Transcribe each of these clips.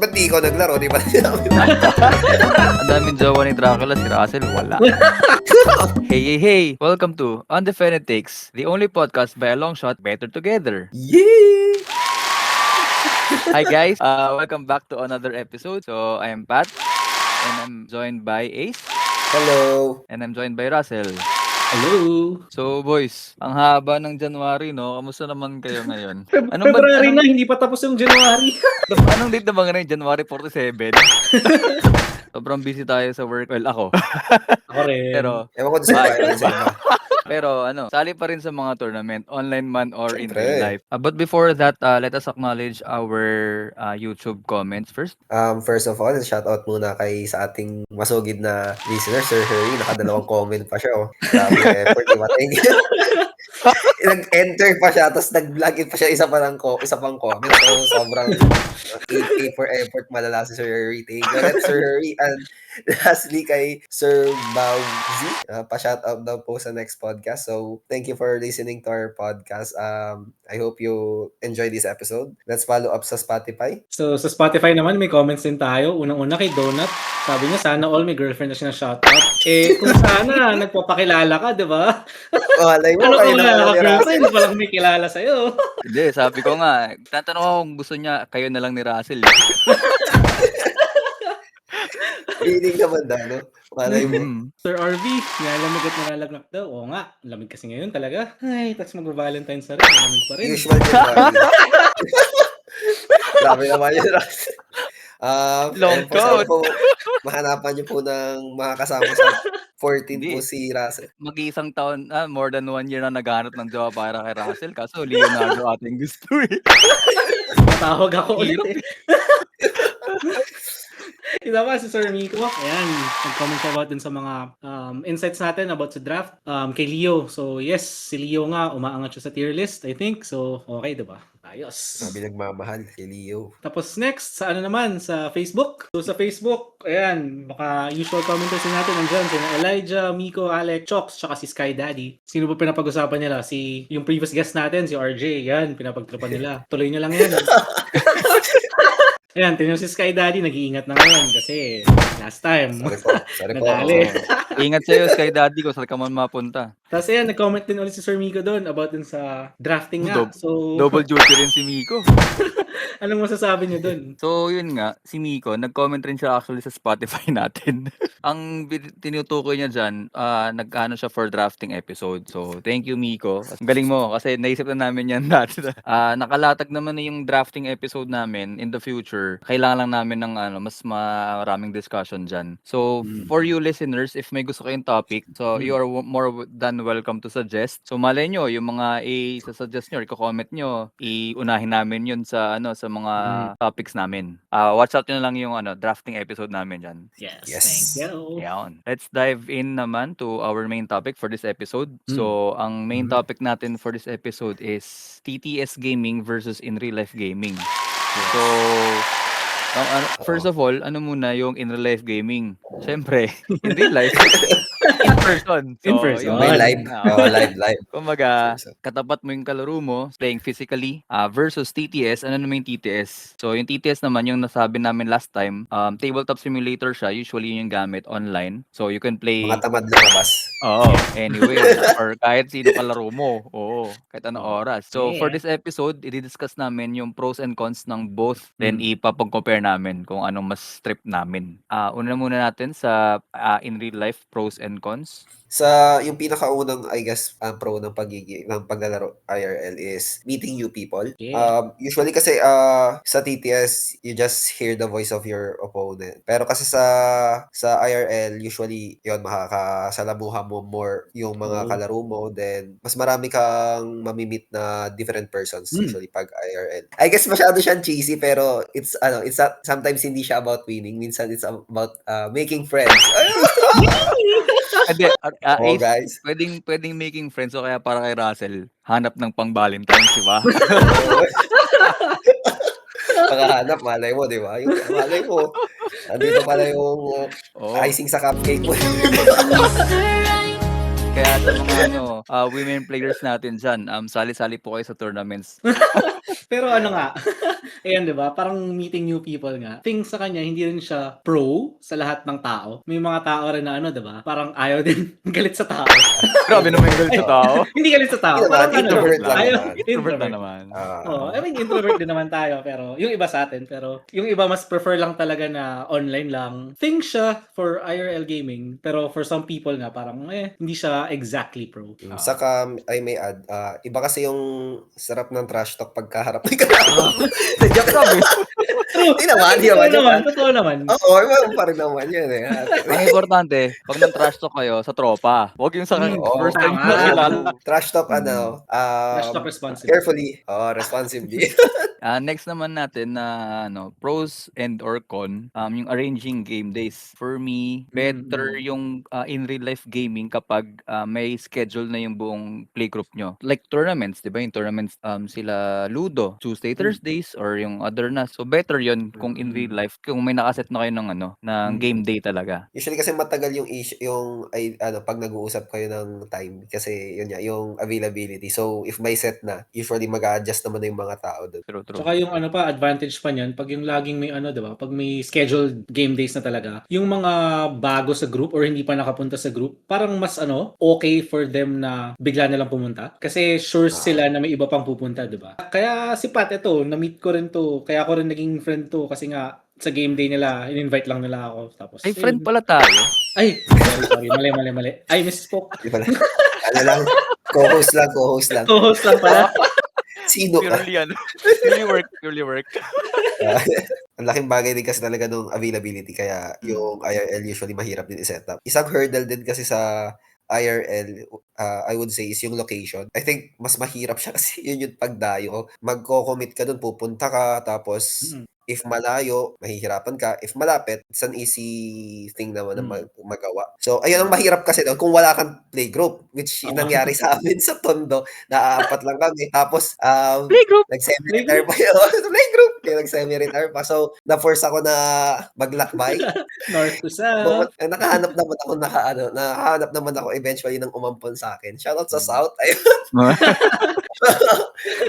Ba't di ikaw naglaro? Di ba? Ang daming jowa ni Dracula, si Russell, wala. Hey! Welcome to Undefended Takes, the only podcast by a long shot better together. Yeah! Hi guys, welcome back to another episode. So, I am Pat, and I'm joined by Ace, Hello! and I'm joined by Russell. Hello! So, boys, ang haba ng January, no? Kamusta naman kayo ngayon? February na, hindi pa tapos yung January. Anong date na ba ngayon? January 47? Sobrang busy tayo sa work. Well, ako. Ako rin. Pero, Ewan ko doon sa bayan sa iba. Pero sali pa rin sa mga tournament, online man or in Siyempre. real life. But before that, let us acknowledge our YouTube comments first. First of all, shout out muna kay sa ating masugid na listener, Sir Harry. Nakadalawang comment pa siya. Oh. Grabe yung effort. Diba? Thank you. Nag-enter pa siya, tapos nag-login pa siya isa pang comment. So, sobrang 8K for effort malala si Sir Harry. Thank you. At Sir Harry. And lastly, kay Sir Bauzi. Pa-shout out daw po sa next podcast. So, thank you for listening to our podcast. I hope you enjoy this episode. Let's follow up sa Spotify. So, sa Spotify naman, may comments din tayo. Unang-una kay Donut. Sabi niya, sana all may girlfriend na siya na shoutout. Kung sana, nagpapakilala ka, di ba? Malay mo, Ano kayo kung na wala ka ni girlfriend, Russell. walang may kilala sa'yo. Hindi, sabi ko nga, tatanong ako kung gusto niya, kayo na lang ni Russell. Feeling naman daw, no? Malay mo. Mm. Sir RV, nilalamig at nilalagnat daw. Oo nga, lamig kasi ngayon talaga. Ay, tapos mag-Valentine's na rin, malamig pa rin. Usual January. Grabe naman yun, Russell. Long and po, sana coat. po, mahanapan niyo po ng mga kasama sa 14 po Hindi. si Russell. Mag-iisang taon, more than 1 year na naghanap ng jowa para kay Russell. Kaso Leonardo ating gusto eh. Tawag ako ulit Hirap eh. Isa pa si Sir Miko. Ayan, nag-comment siya about dun sa mga insights natin about sa draft kay Leo. So yes, si Leo nga, umaangat siya sa tier list, I think. So okay, diba? Ayos. Sabi nagmamahal si Leo. Tapos next, sa ano naman, sa Facebook. So sa Facebook, ayan, baka usual commenters din natin nandyan. Sina Elijah, Miko, Alec, Chox, tsaka si Sky Daddy. Sino ba pinapag-usapan nila? Yung previous guest natin, si RJ. Yan, pinapagtripan nila. Tuloy nyo lang yan. Ayan, tingnan si Sky Daddy, nag-iingat na ngayon kasi last time. Sorry po. Nadali. Ingat sa'yo, Sky Daddy ko, saan ka man mapunta. Tapos ayan, nag-comment din ulit si Sir Miko doon about dun sa drafting nga. So, Double duty rin si Miko. anong masasabi niyo doon? So, yun nga, si Miko, nag-comment rin siya actually sa Spotify natin. Ang tinutukoy niya dyan, nag-ano siya for drafting episode. So, thank you, Miko. Ang galing mo, kasi naisip na namin yan dati. Nakalatag naman na yung drafting episode namin in the future. Kailangan lang namin ng mas maraming discussion dyan. So, for you listeners, if may gusto kayong topic, so you are more than welcome to suggest. So, malay nyo, yung mga i-suggest nyo, i-comment nyo, iunahin namin yun sa sa mga topics namin. Watch out nyo na lang yung drafting episode namin dyan. Yes, Yes. thank you. Yan. Let's dive in naman to our main topic for this episode. So, ang main topic natin for this episode is TTS gaming versus in real life gaming. So, first of all, ano muna yung in real life gaming? Siyempre, in real life, in person. So, In person. yun. May live. Live. Kumbaga, katapat mo yung kalaro mo, playing physically, versus TTS. Ano naman yung TTS? So, yung TTS naman, yung nasabi namin last time, tabletop simulator siya. Usually yung gamit online. So, you can play... Mga tamad lumabas. Oo, anyway, or kahit sino kalaro mo. Oo, kahit anong oras. So, for this episode, i-discuss namin yung pros and cons ng both. Then, ipapag-compare namin kung anong mas trip namin. Una muna natin sa in real life pros and cons. Sa yung pinakaunang, I guess, pro ng paglalaro IRL is meeting new people. Yeah. Usually kasi sa TTS, you just hear the voice of your opponent. Pero kasi sa IRL, usually yon makakasalamuha mo more yung mga kalaro mo. Then, mas marami kang mamimit na different persons usually pag IRL. I guess masyado siyang cheesy pero it's sometimes hindi siya about winning. Minsan it's about making friends. Hindi, Oh, Ace, guys. pwedeng making friends o kaya para kay Russell, hanap ng pang-Valentine's, di ba? Pagkahanap, malay mo, di ba? Yung malay mo, andito pala yung icing sa cupcake mo. Kaya sa mga women players natin dyan, sali-sali po kayo sa tournaments. Pero ano nga, ayan 'di ba, parang meeting new people nga. Thing sa kanya hindi rin siya pro sa lahat ng tao. May mga tao rin na ano 'di ba, parang ayaw din galit sa tao. Grabe naman yung galit sa tao. Hindi galit sa tao, Hindi naman, parang ano introvert lang ayaw, naman. Introvert na naman. Oo, I mean introvert din naman tayo pero yung iba sa atin pero yung iba mas prefer lang talaga na online lang. Thing siya for IRL gaming pero for some people nga parang hindi siya exactly pro. Saka, I may add, iba kasi yung sarap ng trash talk pagkaharap ng kalaro. Joke lang. Hindi naman, di Totoo naman. naman, totoo naman. Oo, iba pa rin naman yun eh. Ang importante, pag nang-trash talk kayo sa tropa, huwag yung sa Oo, first time tama. na kilala. Trash talk, Trash talk responsibly. carefully. Responsibly. Next naman natin na pros and or con, yung arranging game days. For me, better yung in real life gaming kapag may schedule na yung buong playgroup nyo. Like tournaments, 'di ba? Yung tournaments sila Ludo, Tuesday, Thursdays or yung other na. So better 'yon kung in real life, kung may nakaset na kayo ng ng game day talaga. Usually kasi matagal yung pag nag-uusap kayo ng time kasi yun nga, yung availability. So if may set na, usually mag-a-adjust naman na yung mga tao doon. True. Tsaka yung advantage pa niyan, pag yung laging may 'di ba? Pag may scheduled game days na talaga, yung mga bago sa group or hindi pa nakapunta sa group, parang mas okay for them na bigla na lang pumunta. Kasi sure sila na may iba pang pupunta, 'di ba? Kaya si Pat na-meet ko rin to. Kaya ako rin naging friend to kasi nga sa game day nila, in-invite lang nila ako. Tapos Ay, friend pala tayo. Ay, sorry. Mali. Ay, misspoke. Di pala. Lang, co-host lang. Co-host lang pala. Sino ka? Purely work. Ang laking bagay din kasi talaga nung availability kaya yung IRL usually mahirap din i-set up. Isang hurdle din kasi sa IRL, I would say, is yung location. I think mas mahirap siya kasi yun yung pagdayo. Magko-commit ka dun, pupunta ka, tapos if malayo, mahihirapan ka. If malapit, it's an easy thing naman na magawa. So, ayun ang mahirap kasi doon kung wala kang playgroup, which nangyari sa amin sa Tondo, na-apat lang kami. Tapos, Playgroup! nag-semi-retire pa yun. Playgroup! Kaya nag-semi-retire pa. So, na-force ako na maglakbay. North to south. Nakahanap naman ako eventually ng umampon sa akin. Shoutout sa South. Ayun.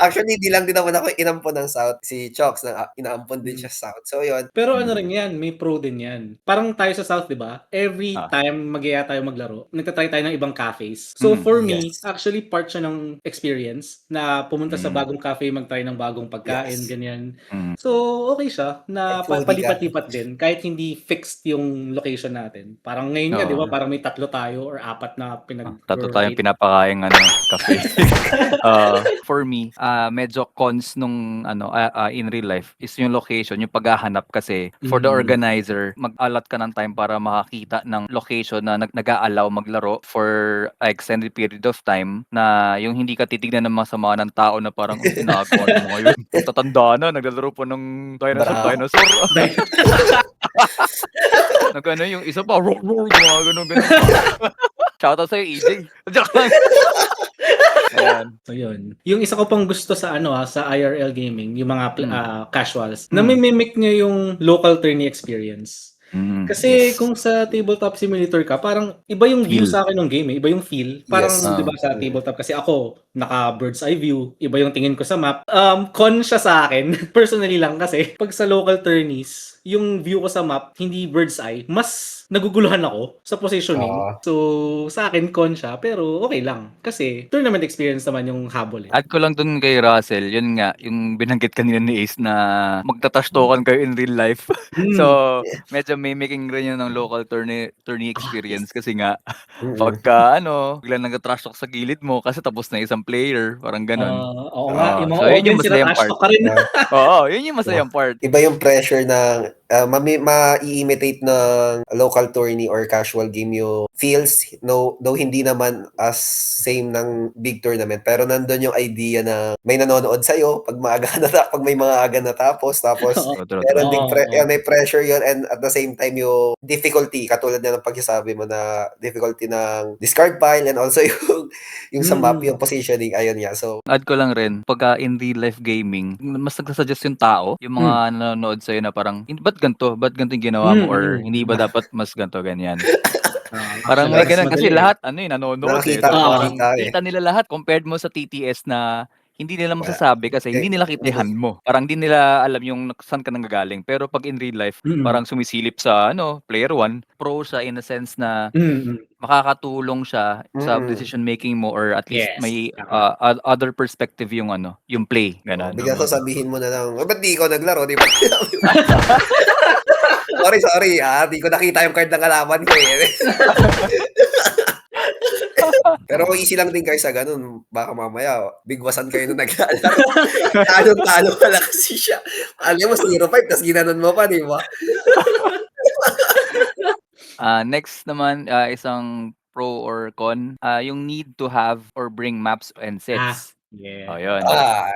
Actually, di lang din naman ako inampon ng South. Si Chokes, inaampon din siya sa South. So, yun. Pero rin yan, may pro din yan. Parang tayo sa South, di ba? Every time mag-iya tayo maglaro, nagtatry tayo ng ibang cafes. So, for me, actually part siya ng experience na pumunta sa bagong cafe, mag-try ng bagong pagkain, ganyan. So, okay siya na palipat-lipat din kahit hindi fixed yung location natin. Parang ngayon nga, di ba? Parang may 3 tayo or 4 na Tatlo tayong pinapakaing cafe. For me, medyo cons nung in real life is yung location, yung paghahanap kasi for the organizer, mag-allot ka ng time para makakita ng location na nag-a-allow maglaro for extended period of time na yung hindi ka titignan ng masama ng tao na parang ginagawa mo ngayon. Tatanda na, naglalaro pa ng dinosaur. Yung isa pa, roar, ganun. Shoutout sa'yo, EJ. So yun. Yung isa ko pang gusto sa sa IRL gaming, yung mga casuals, na mimic niya yung local tourney experience. Kasi kung sa tabletop simulator ka, parang iba yung view sa akin ng game, iba yung feel. Parang 'di ba sa tabletop kasi ako naka bird's eye view, iba yung tingin ko sa map. Con siya sa akin, personally lang kasi pag sa local tourneys, yung view ko sa map, hindi bird's eye, mas naguguluhan ako sa positioning. So, sa akin, con siya, pero okay lang. Kasi, tournament experience naman yung habol. Add ko lang dun kay Russell, yun nga, yung binanggit kanina ni Ace na magtatashtokan kayo in real life. So, medyo mimicking rin yun ng local tourney experience kasi nga, pagka biglang nag-trash talk sa gilid mo kasi tapos na isang player, parang ganun. Oo nga, yung mga so, yun yung masayang part. ka rin. Oo, yun yung masayang part. Iba yung pressure ng ma-imitate ng local tourney or casual game yung feels, though hindi naman as same ng big tournament, pero nandun yung idea na may nanonood sa'yo pag may mga aga natapos, meron ding may pressure yun, and at the same time yung difficulty, katulad na ng pagsasabi mo na difficulty ng discard pile and also yung sa map, yung positioning, ayun nga. So, add ko lang rin, pagka in real life gaming, mas nagsasuggest yung tao, yung mga nanonood sa'yo na parang, ba't ganito yung ginawa mo? Or hindi ba dapat mas ganito, ganyan? Parang actually, may mas ganun kasi madali. lahat nanonood Nakakita, So, Oo. parang nakakita kita nila lahat compared mo sa TTS na hindi nila Wala. masasabi kasi hindi nila kita Hindi yung ko hand mo. Parang hindi nila alam yung saan ka nanggagaling. Pero pag in real life, parang sumisilip sa player 1, pro siya in a sense na makakatulong siya sa decision making mo or at least Yes, may tama. other perspective yung yung play, Oh, ganun. bigla sasabihin mo na lang, "Oh, ba't di ikaw naglaro?" Di ba? Sorry, di ko nakita yung card ng kalaban ko, eh. Pero easy lang din kayo sa gano'n. Baka mamaya bigwasan kayo nung naglalaro. Talong-talo pala kasi siya. Alam mo 0-5 ta's ginanon mo pa, di ba? Next naman, isang pro or con, yung need to have or bring maps and sets. Yeah. Ayun.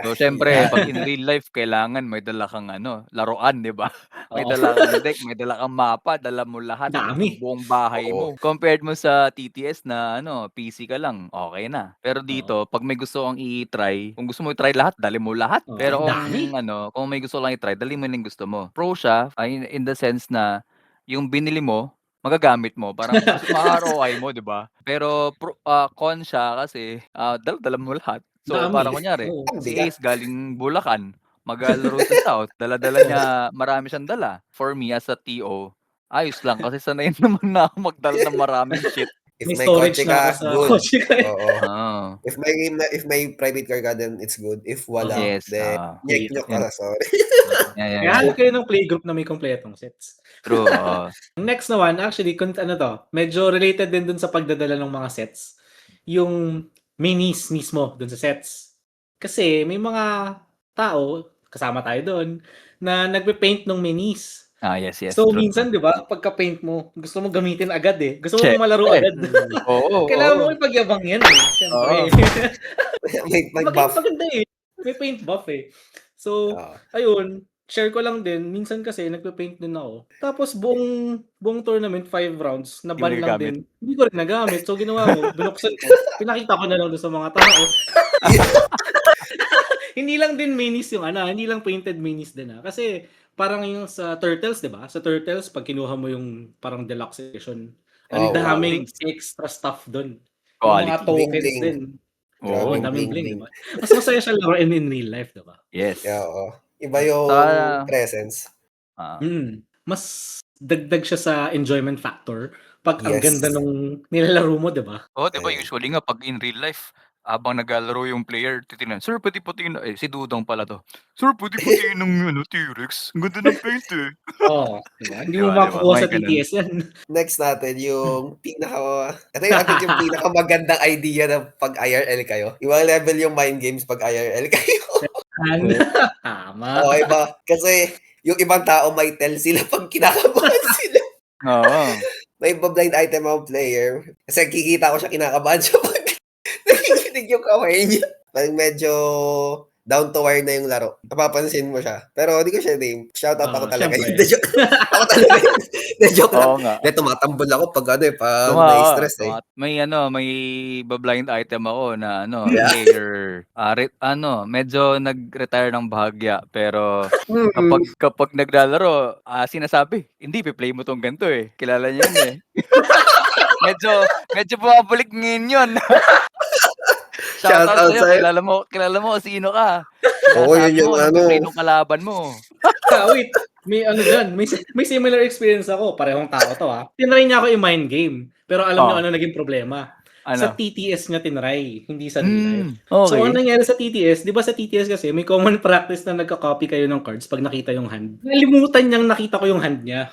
So, siyempre Yan. 'pag in real life kailangan may dala kang laruan, 'di ba? May Oo. dala kang deck, may dala kang mapa, dala mo lahat, yung Dami. buong bahay Oo. mo. Compared mo sa TTS na PC ka lang, okey na. Pero Oo. dito 'pag may gusto kang i-try, kung gusto mo i-try lahat, dalhin mo lahat. Oo, Pero ang kung dami. kung may gusto lang i-try, dalhin mo yung gusto mo. Pro siya, in the sense na yung binili mo, magagamit mo. Parang kasi ma-ROI mo, 'di ba? Pero con siya kasi, dala-dala mo lahat. So, Dami. parang kunyari, Oo. Ang si bigat. Ace galing Bulacan, maglalaro sa South, dala-dala niya, marami siyang dala. For me as a TO, ayos lang kasi sanay naman na ako magdala ng maraming shit. If May may storage kotse na ako ka, sa good. kotse ko, eh. Oo. Oo. If may private car ka, then it's good. If wala, Yes, then nyek-nyok yun. ka, sorry. Yeah. Kaya hanap kayo ng playgroup na may kumpletong sets. True, oo. Next naman, actually, medyo related din dun sa pagdadala ng mga sets. Yung minis mismo dun sa sets. Kasi may mga tao, kasama tayo doon, na nagpe-paint ng minis. Yes, So, true. minsan, di ba, pagka-paint mo, gusto mo gamitin agad eh. Gusto mo malaro Siyempre. agad. Kailangan mo Oo. ipagyabang yan eh. Siyempre. Oo. May buff. Maganda eh. May paint buff eh. So, Oo. ayun, share ko lang din. Minsan kasi nagpe-paint din ako. Tapos buong tournament, 5 rounds, Hindi mo na-ban lang nagagamit? din. Hindi ko rin nagamit. So, ginawa ko, binuksan ko, pinakita ko na lang doon sa mga tao. Hindi lang din minis yung hindi lang painted minis din Kasi parang yung sa Turtles, 'di ba? Sa Turtles, pag kinuha mo yung parang deluxe edition, ang Oh, wow. daming extra stuff doon. Yung mga Quality. tokens Bling-bling. din. Oo, Grabe Oo. ang daming bling-bling. bling. Mas masaya siya laruin in real life, 'di ba? Yes. Oo. Iba yung Saka presence. Mas dagdag siya sa enjoyment factor pag ang Yes. ganda nung nilalaro mo, 'di ba? Oo, 'di ba usually nga 'pag in real life, habang naglalaro yung player, titingnan, "Sir, puwede patingin si Dudong pala 'to. Sir, puwede patingin ng T-Rex, ang ganda ng paint, eh." Oo, 'di ba? Hindi 'Di mo ba, makukuha may sa ganun. TTS yan. Next natin yung ito yung I think yung pinakamagandang idea ng 'pag IRL kayo. Ibang level yung mind games 'pag IRL kayo. Tama. Okay ba? Kasi yung ibang tao may tell sila 'pag kinakabahan sila. Oo. May blind item ang player. Kasi kikita ko siya kinakabahan siya 'pag nanginginig yung kamay niya. Parang medyo down to wire na yung laro. Napapansin mo siya. Pero di ko siya name. Shoutout ako talaga. Siyempre. Hindi, joke. Ako talaga yun. Hindi, joke lang. Oo nga. Hindi, tumatambol ako pag pag nai-stress eh. May blind item ako na Yeah. player, medyo nag-retire ng bahagya pero kapag naglalaro, sinasabi, "Hindi, pe-play mo 'tong ganito, eh." Kilala niya yun, eh. Medyo bumabalik ngayon yun. Shoutout Shoutout sa'yo, sa'yo. kilala mo kung sino ka. Oo, yun Sinasabi yung mo, nagpe-play nung kalaban mo. Wait, may dyan, may similar experience ako. Parehong tao to Tinry niya ako i-mind game. Pero alam niyo ano naging problema? Sa Ano? TTS niya tinry, hindi sa real life. Okay. So, ano nangyari sa TTS? Di ba sa TTS kasi, may common practice na nagka-copy kayo ng cards pag nakita yung hand. Nalimutan niyang nakita ko yung hand niya.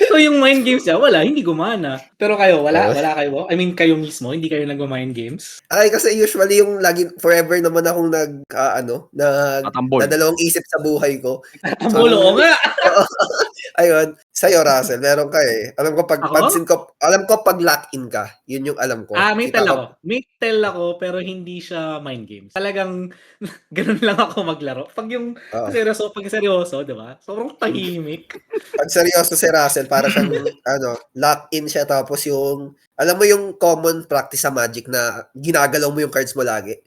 So, yung mind games niya, hindi gumana. Pero kayo, wala kayo? I mean, kayo mismo, hindi kayo nagma-mind games? Ay, kasi usually yung forever naman akong Tatambol. dadalawang isip sa buhay ko. Tatambol, oo nga! Ayun, sa'yo, Russell, meron ka eh. Alam ko pag lock-in ka, yun yung alam ko. May tell ako. May tell ako, pero hindi siya mind games. Talagang, ganun lang ako maglaro. Pag seryoso, di ba? Sobrang tahimik. Pag seryoso si Russell, para siyang, lock-in siya, tapos yung, alam mo yung common practice sa Magic na ginagalaw mo yung cards mo lagi.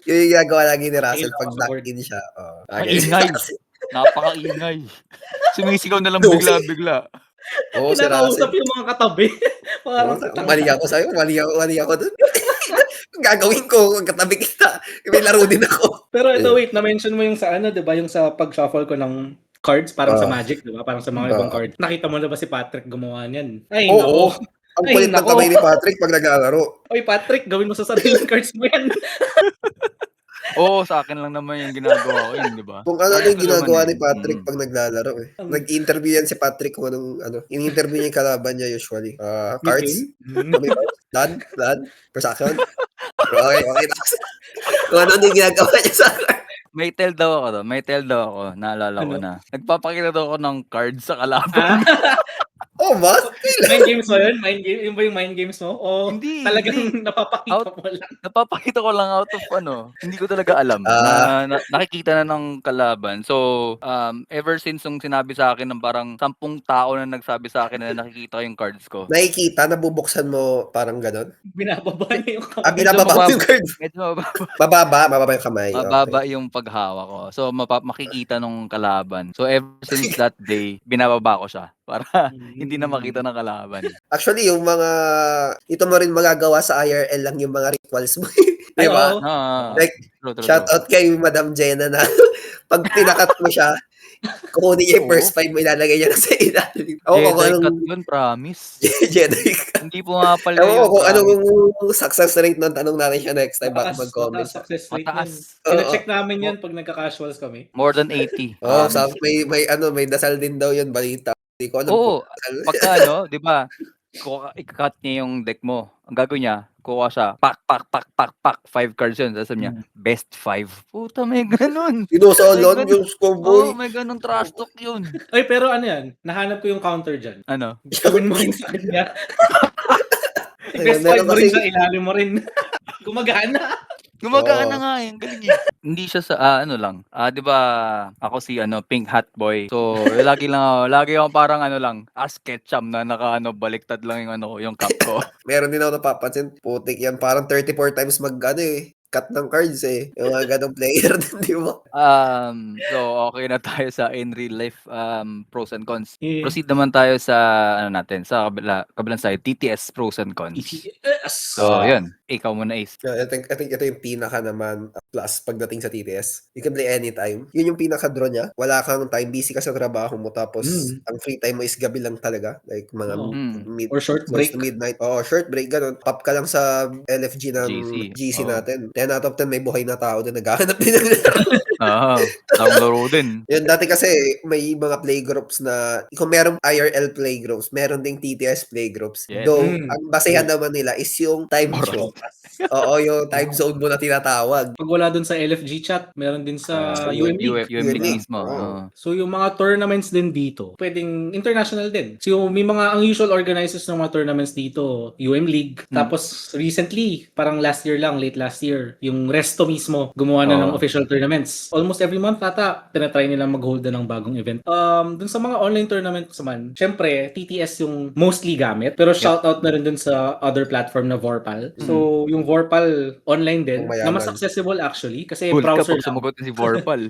Yun yung ginagawa lagi ni Russell pag lock-in siya. Maingay. Napakaingay. Sumisigaw na lang bigla-bigla. Oo, si Kinakausap Russell. yung mga katabi. Oo, Parang mali tanga. ako sa'yo, mali ako dun. Ang gagawin ko, katabi kita, may laro din ako. Pero ito, wait, na-mention mo yung sa ano, 'di ba, yung sa pag-shuffle ko ng cards, parang sa Ah, Magic, 'di ba? Parang sa mga ibang ah. cards. Nakita mo na ba si Patrick gumawa niyan? Ay Oo, nako. ang Ay kulit ng nako. kamay ni Patrick 'pag naglalaro. Oy Patrick, gawin mo sa sariling cards mo yan. Oo, sa akin lang naman yung ginagawa ko yun, 'di ba? Kung ano-ano Kaya yung ko naman, ginagawa eh. ni Patrick 'pag naglalaro, eh. Nag-interview yan si Patrick kung anong ano, ini-interview niya yung kalaban niya usually. Cards, Bitin? Hmm. how many cards? Done, first action. Okay, tapos kung ano-ano yung ginagawa niya sa card. May tell daw ako, naalala ko Ano? na. Nagpapakita daw ako ng cards sa kalaban. Ah, Oh, ba? mind games mo yun? Mind game, yun ba yung mind games mo? O Hindi. talagang napapakita Out mo lang? napapakita ko lang out of ano, hindi ko talaga alam Ah, na nakikita na ng kalaban. So, ever since nung sinabi sa'kin ng parang 10 tao na nagsabi sa'kin na nakikita ko yung cards ko. nakikita, nabubuksan mo parang gano'n? Binababa na yung kamay. Medyo Binababa mo mababa yung card. medyo mababa Mababa yung kamay, mababa okey. yung paghawak ko. So, makikita nung kalaban. So, ever since that day, binababa ko siya para hindi na makita ng kalaban. Actually, yung mga ito mo rin magagawa sa IRL lang yung mga rituals mo, 'di Ay, ba? oo. Like, True. shoutout kay Madam Jenna na 'pag pinakat mo siya, kukunin niya yung Oo. first 5 mo, ilalagay niya lang sa ilalim. Ewan ko kung Jedi anong cut yun, promise. Jedi ka. Hindi pumapalya Ewan ko yun, kung anong promise. success rate nun, tanong natin siya next time, baka Mataas mag-comment siya. success rate Mataas. niyan. Oo. Chine-check namin yan pag nagka-casuals kami. More than 80, Oo, promise. may ano, may dasal din daw yun, balita. Hindi ko alam kung Oo, dasal. pagka ano, 'di ba, ika-cut niya yung deck mo. Ang gagawin niya, kukuha siya, pak, 5 cards yun. Tapos sabi niya, best 5. Puta, may ganun. May Sinusolon ganun. yung schoolboy. May ganung trash talk yun. Ay, pero ano yan? Nahanap ko yung counter dyan. Ano? Gawin mo rin sa kanya. Ayun, Best 5 meron mo rin kasi sa ilalim mo rin. Gumagana. Gumagana Oo. nga eh, ang galing eh. Hindi siya sa ano lang, 'di ba ako si ano, Pink Hat Boy. So, lagi ako parang ano lang, as Ketchum na naka-ano, baliktad lang yung ano ko, yung cap ko. Meron din ako napapansin, putik yan, parang 34 times mag-ano eh, cut ng cards eh. Yung mga ganong player din, di ba? So okay na tayo sa in real life pros and cons. Yeah. Proceed naman tayo sa ano natin, sa kabilang side, TTS pros and cons. TTS. So, yun, ikaw muna Ace. Yeah, I think ito yung pinaka naman plus pagdating sa TTS. You can play anytime. Yun yung pinaka-draw niya. Wala kang time, busy ka sa trabaho mo, tapos ang free time mo is gabi lang talaga. Like mga Oo. mid, Or short close break. to midnight. Oo, short break, ganun. Pop ka lang sa LFG ng GC Oo. natin. 10 out of 10 may buhay na tao din naghahanap din ng laro. Oo, laro din. Yun, dati kasi may mga playgroups na, kung merong IRL playgroups, meron ding TTS playgroups. Yes. Though, ang basehan naman nila is yung time Oras. zone. Oo, yung time zone mo na tinatawag. Pag wala dun sa LFG chat, meron din sa UM League. UM League. mismo. Oo. Oo. So yung mga tournaments din dito, pwedeng international din. So may mga, ang usual organizers ng mga tournaments dito, UM League. Tapos recently, parang late last year, yung Resto mismo, gumawa na ng official tournaments. Almost every month ata, tinatry nila mag-hold na ng bagong event. Dun sa mga online tournaments naman, syempre, TTS yung mostly gamit. Pero shoutout na rin dun sa other platform na Vorpal. So yung Vorpal online din, Yung na mas mayaman. accessible actually, kasi Cool ka browser pag lang. sumagot na si Vorpal.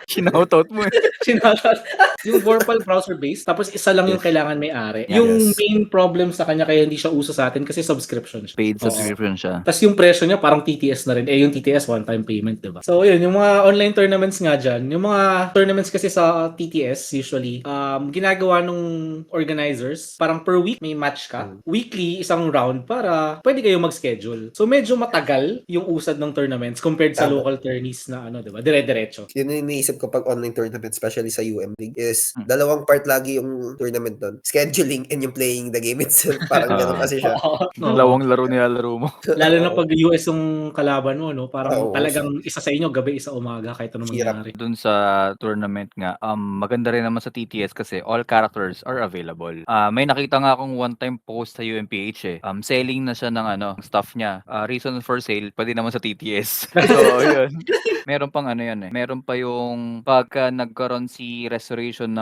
Sinoutout mo eh. Sinasal. Yung Vorpal browser-based, tapos isa lang yung Yes. kailangan may-ari. Yes. Yung main problem sa kanya kaya hindi siya uso sa atin kasi subscription siya. Paid Oo. subscription siya. Tapos yung presyo niya parang TTS na rin. Yung TTS one-time payment, diba? So yun, yung mga online tournaments nga dyan, yung mga tournaments kasi sa TTS usually, ginagawa nung organizers, parang per week may match ka. Weekly, isang round para pwede kayo mag-schedule. So medyo matagal yung usad ng tournaments compared sa Tama. local tourneys na ano, diba? Dire-diretso. Yun yung iniisip ko pag online tournament, especially sa UM League, is dalawang part lagi yung tournament doon. Scheduling and yung playing the game itself. Parang ganun kasi siya. Dalawang laro nilalaro mo. Lalo na pag US yung kalaban mo, no? Parang Oo. talagang isa sa inyo, gabi, isa umaga, kahit anong Hirap. mangyari. Dun sa tournament nga, maganda rin naman sa TTS kasi all characters are available. May nakita nga akong one-time post sa UMPH eh. Selling na siya ng ano, stuff niya. Reason for sale, pwede naman sa TTS. So, yun. Meron pang ano yan eh. Meron pa yung pagka nagkaroon si restoration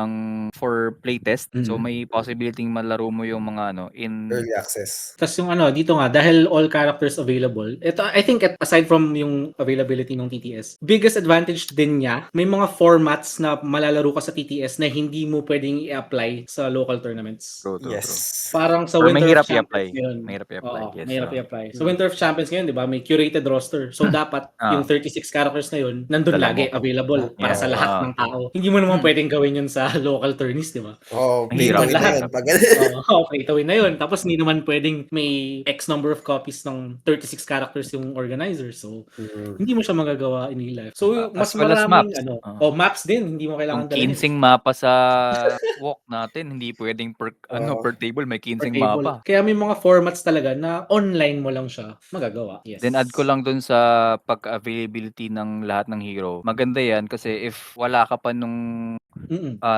for playtest, so Mm. may possibility malaro mo yung mga in Early access. Tas yung dito nga, dahil all characters available, ito, I think aside from yung availability ng TTS, biggest advantage din niya, may mga formats na malalaro ka sa TTS na hindi mo pwedeng i-apply sa local tournaments. True. Yes. Parang sa Or Winter mahirap of Champions i-apply. ngayon. Mahirap i-apply, Oo, yes, mahirap oo. i-apply. Sa Winter of Champions ngayon, di ba, may curated roster. So, dapat yung 36 characters na yun, nandun Dala lagi, mo. available para Yes, sa lahat oo. ng tao. Hindi mo naman pwedeng gawin yun sa local tourneys, di ba? Oh, Mahirap. pay to win na yun. Pag Okay, itawin na yun. Tapos hindi naman pwedeng may X number of copies ng 36 characters yung organizer. So, hindi mo siya magagawa in real life. So, As mas well as maraming maps. maps din, hindi mo Yung kailangan dalhin. 15 mapa sa walk natin, hindi pwedeng per table, may 15 Per table. mapa. Kaya may mga formats talaga na online mo lang siya magagawa. Yes. Then add ko lang dun sa pag-availability ng lahat ng hero. Maganda yan kasi if wala ka pa nung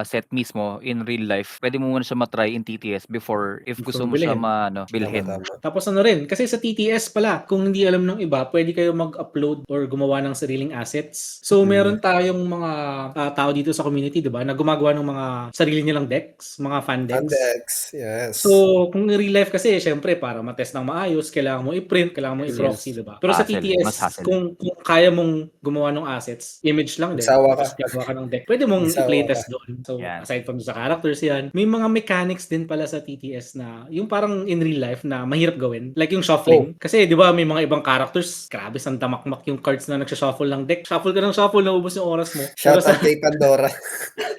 set mismo in real life, pwede mo muna siya matry in TTS before if gusto mo siya bilhin. Tama. Tapos rin, kasi sa TTS pala, kung hindi alam ng iba, pwede kayo mag-upload or gumawa ng sariling assets. So, meron tayong mga tao dito sa community, di ba, na gumagawa ng mga sarili nilang decks, mga fan decks. Fandex, yes. So, kung in real life kasi, syempre, para matest ng maayos, kailangan mo i-print, kailangan mo i-proxy, Yes. di ba? Pero sa Hassle, TTS, mas hassle. kung kaya mong gumawa ng assets, image lang din, Magsawa ka. tapos gagawa ka ng deck, pwede mong Magsawa i-playtest doon. So, Yan. aside from sa characters yan, may mga mechanics din pala sa TTS na, yung parang in real life na mahirap gawin. Like yung shuffling. Kasi, di ba, may mga ibang characters, grabe, sandamakmak yung cards na nagsha-shuffle ng deck. Shuffle ka ng shuffle, naubos yung oras mo. Pero Shoutout kay Pandora.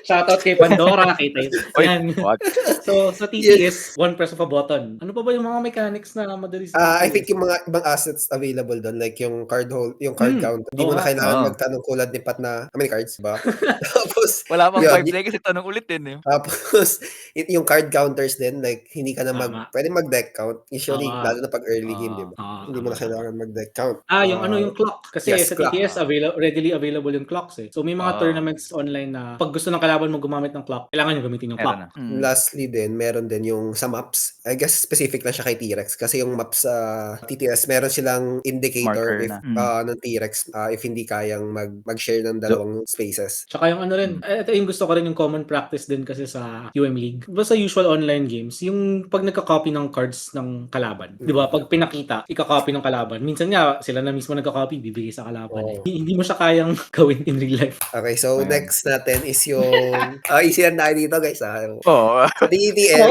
Shoutout kay Pandora, kay Tayo. Oy, Yan. what? So, sa TTS, one press of a button. Ano pa ba yung mga mechanics na madali sa TTS? I think yung mga ibang assets available doon, like yung card count, hindi mo na Oo. kailangan Oo. magtanong kulad ni Pat na, how many cards ba? Tapos, Wala pang yun, 5 seconds, itanong ulit din. tapos, yung card counters din, like, hindi ka na Tama. pwede mag-deck count. Usually, Oo. lalo na pag early game, di ba? Hindi mo na Tama. kailangan mag-deck count. Yung clock. Kasi yes, sa clock. TTS, readily available yung clocks eh. So, may mga tournaments online na pag gusto ng kalaban mo gumamit ng clock, kailangan nyo gamitin yung clock. Lastly din, meron din yung sa maps. I guess specific lang siya kay T-Rex kasi yung maps sa TTS, meron silang indicator Marker if ng T-Rex if hindi kayang mag-share ng dalawang spaces. Tsaka yung rin, ito yung gusto ko rin yung common practice din kasi sa UM League. Diba sa usual online games, yung pag nagka-copy ng cards ng kalaban, di ba? Pag pinakita, ika-copy ng kalaban. Minsan nga, sila na mismo nagka-copy, bibigay sa kalaban. Hindi mo siya kayang gawin in real life. Okay, so next natin is yung easy lang tayo dito guys. Sa TTS.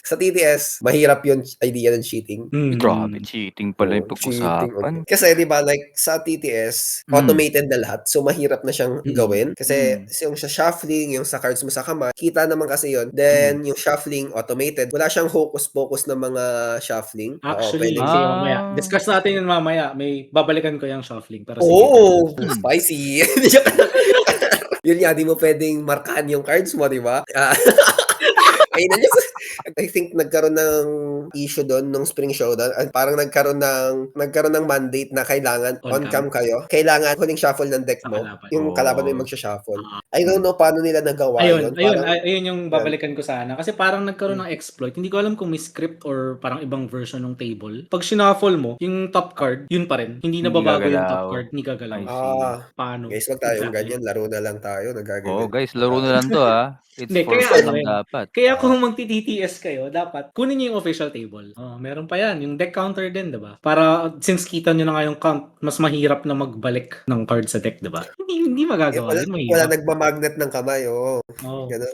Sa TTS, mahirap yung idea ng cheating. Grabe, cheating pala yung pag-usapan. Kasi di ba like sa TTS, automated na lahat. So mahirap na siyang gawin. Kasi yung sa shuffling, yung sa cards mo sa kamay, kita naman kasi yun. Then yung shuffling, automated. Wala siyang hocus-pocus na mga shuffling. Actually, pwedeng mamaya. Discuss natin yun mamaya. May babalikan ko yung shuffling. Pero spicy. Yun nga, di mo pwedeng markahan yung cards mo, di ba? I think nagkaroon ng issue doon nung Spring Showdown. Parang nagkaroon ng mandate na kailangan on-cam kayo. Kailangan huling shuffle ng deck mo. Yung kalaban mo yung magsha-shuffle. I don't know paano nila nagawa yun. Ayun yung babalikan ko sana. Kasi parang nagkaroon ng exploit. Hindi ko alam kung may script or parang ibang version ng table. Pag shuffle mo, yung top card, yun pa rin. Hindi nababago yung top card. Hindi gagalaw. Paano? Guys, wag tayong ganyan. Laro na lang tayo. Nagaganyan. Guys, laro na lang to It's for fun lang dapat. Kaya kung magti-TTS kayo, dapat kunin niyo yung official table. Meron pa yan. Yung deck counter din, diba? Para since kita nyo na nga yung count, mas mahirap na magbalik ng card sa deck, diba? Hindi magagawa. Wala nagmamagnet ng kamay. Ganun.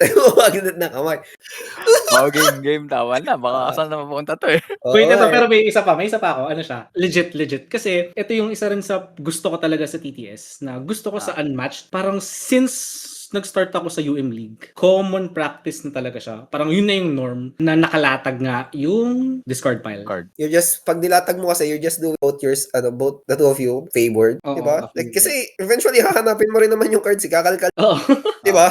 Nagmamagnet ng kamay. Game. Tawa na. Baka saan na mapunta to Wait, pero may isa pa ako. Ano siya? Legit. Kasi ito yung isa rin sa gusto ko talaga sa TTS na gusto ko sa Unmatched. Parang since nag-start ako sa UM League, common practice na talaga siya. Parang yun na yung norm na nakalatag nga yung discard pile. You're just, pag nilatag mo kasi, you're just doing both the two of you favored. Diba? Like, kasi eventually, hahanapin mo rin naman yung cards. Kakalkal. Diba?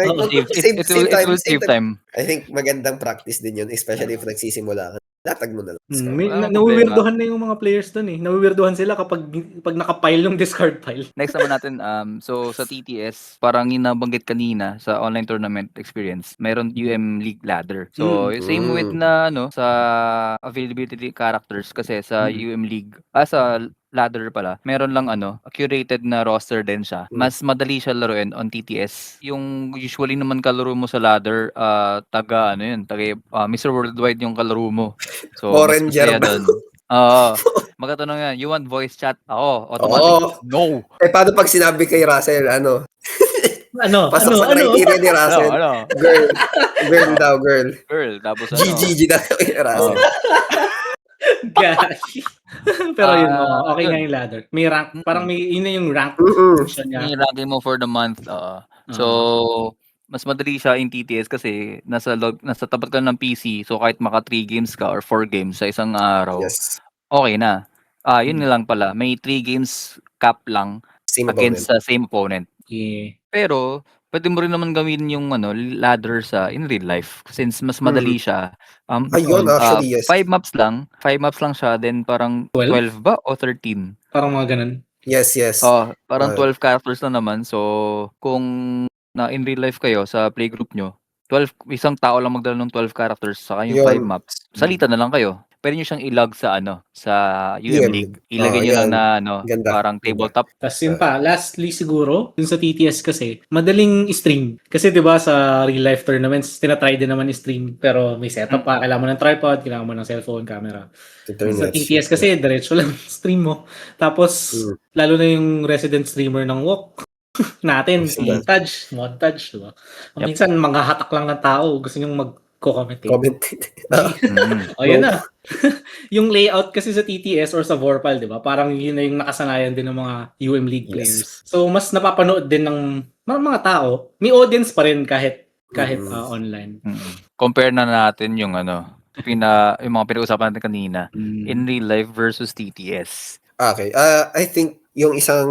It will save time. I think magandang practice din yun, especially if nagsisimula ka. latag mo na lang. Hmm, Discard. may Wala namang problema. nawi-weirduhan na yung mga players dun eh. Nawi-weirduhan sila kapag naka-pile yung discard pile. Next naman natin, so sa TTS, parang yung nabanggit kanina sa online tournament experience, meron UM League ladder. So, same with na sa availability characters kasi sa UM League, sa ladder pala, meron lang curated na roster din siya. Mas madali siya laruin on TTS. Yung usually naman kalaro mo sa ladder, taga Mr. Worldwide yung kalaro mo. So, mas Foreigner masaya ba? doon. Oo. Magtatanong yan, you want voice chat? Ako, automatic. Oo. No. Paano pag sinabi kay Russell, pasok sa criteria ni Russell, Ano? girl daw, girl. Girl, tapos GGG daw kay Russell. Gosh. Pero yun, okay yun. nga yung ladder. May rank, parang yun na yung rank section niya. Yung ranking mo for the month. So, mas madali siya in TTS kasi nasa tapat ka ng PC, so kahit maka 3 games ka or 4 games sa isang araw, Yes. okay na. Yun na lang pala, may 3 games cap lang Same against opponent. the same opponent. Yeah. Pero pwede mo rin naman gawin yung ladder sa in real life since mas madali siya. Ayun, actually, yes. 5 maps lang siya, then parang 12 ba o 13? Parang mga ganun. Yes. Parang 12 characters na naman. So, kung na in real life kayo sa playgroup nyo, isang tao lang magdala ng 12 characters saka yung 5 Yun. maps. Salitan na lang kayo. Pwede nyo siyang ilog sa sa UM League. Ilagay nyo lang na Ganda. parang tabletop. Tapos yun pa, lastly siguro, dun sa TTS kasi, madaling stream. Kasi 'di ba sa real life tournaments, tinatry din naman i-stream, pero may setup pa, kailangan mo ng tripod, kailangan mo ng cellphone, camera. Sa TTS kasi, diretso lang stream mo. Tapos, lalo na yung resident streamer ng WoW natin, si Montage, diba? Minsan, manghahatak lang ng tao, gusto nyong mag-commentate. Yun na. Yung layout kasi sa TTS or sa Vorpal, di ba? Parang yun na yung nakasanayan din ng mga UM League players. So, mas napapanood din ng mga tao. May audience pa rin kahit online. Compare na natin yung yung mga pinag-usapan natin kanina in real life versus TTS. Okay. I think yung isang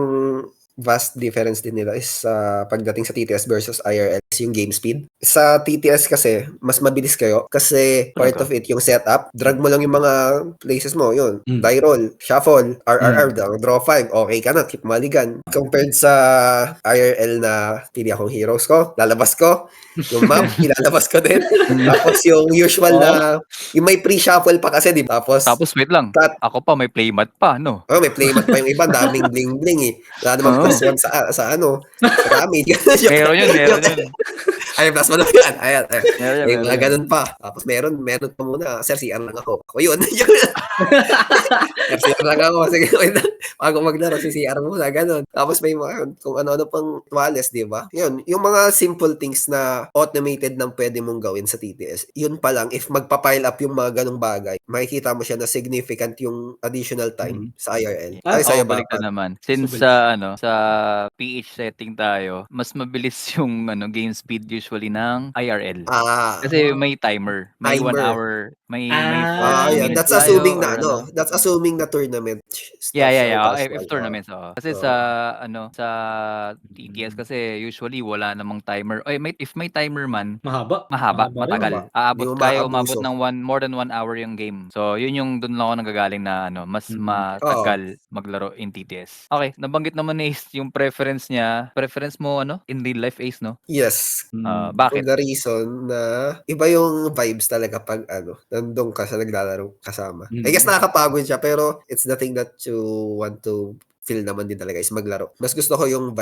vast difference din nila is pagdating sa TTS versus IRL is yung game speed. Sa TTS kasi, mas mabilis kayo kasi part of it yung setup. Drag mo lang yung mga places mo, yun. Die roll, shuffle, RRR, draw 5, okay ka na, keep maligan. Compared sa IRL na pili akong heroes ko, lalabas ko, yung map, ilalabas ko din. Tapos yung usual na, yung may pre-shuffle pa kasi, di ba? Tapos wait lang, ako pa may playmat pa, no? may playmat pa yung iba, daming bling-bling eh. Wala namang plus 1 sa damage. Meron yun. Ay, plus 1 yan. Ayan. Meron Mga ganun pa. Tapos meron pa muna. Sir, CR lang ako. Ako yun. CR lang ako. Sige, bago maglaro, si CR muna. Ganun. Tapos may mga, kung ano-ano pang tuwales, di ba? Yun. Yung mga simple things na automated nang pwede mong gawin sa TTS. Yun pa lang, if magpa-pile up yung mga ganung bagay, makikita mo siya na significant yung additional time sa IRL. Baliktad naman. Since sa PH setting tayo, mas mabilis yung game speed usually ng IRL. Kasi may timer. May 1 hour. May 40 minutes that's tayo assuming na or That's assuming na tournament stuff. Yeah. If tournaments, Kasi sa TTS kasi usually wala namang timer. If may timer man, mahaba, matagal. Umabot ng more than 1 hour yung game. So, yun yung doon lang ako nanggagaling na mas matagal maglaro in TTS. Okay, nabanggit naman ni Ace yung preference niya. Preference mo in real life, Ace, no? Yes. Bakit? For the reason na iba yung vibes talaga pag nandun ka sa naglalaro kasama. I guess nakakapagod siya pero it's the thing that you want to feel naman din talaga is maglaro. Mas gusto ko yung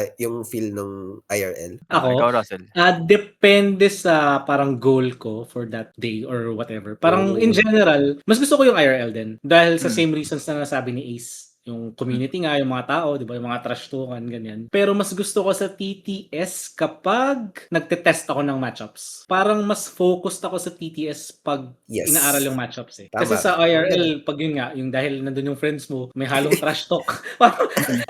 feel ng IRL. Ikaw, Russell? Depende sa parang goal ko for that day or whatever. Parang in general, mas gusto ko yung IRL din. Dahil sa same reasons na nasabi ni Ace. Yung community nga, yung mga tao, di ba? Yung mga trash talkan, ganyan. Pero mas gusto ko sa TTS kapag nagte-test ako ng matchups. Parang mas focused ako sa TTS pag inaaral yung matchups eh. Tama. Kasi sa IRL, pag yun nga, yung dahil nandun yung friends mo, may halong trash talk.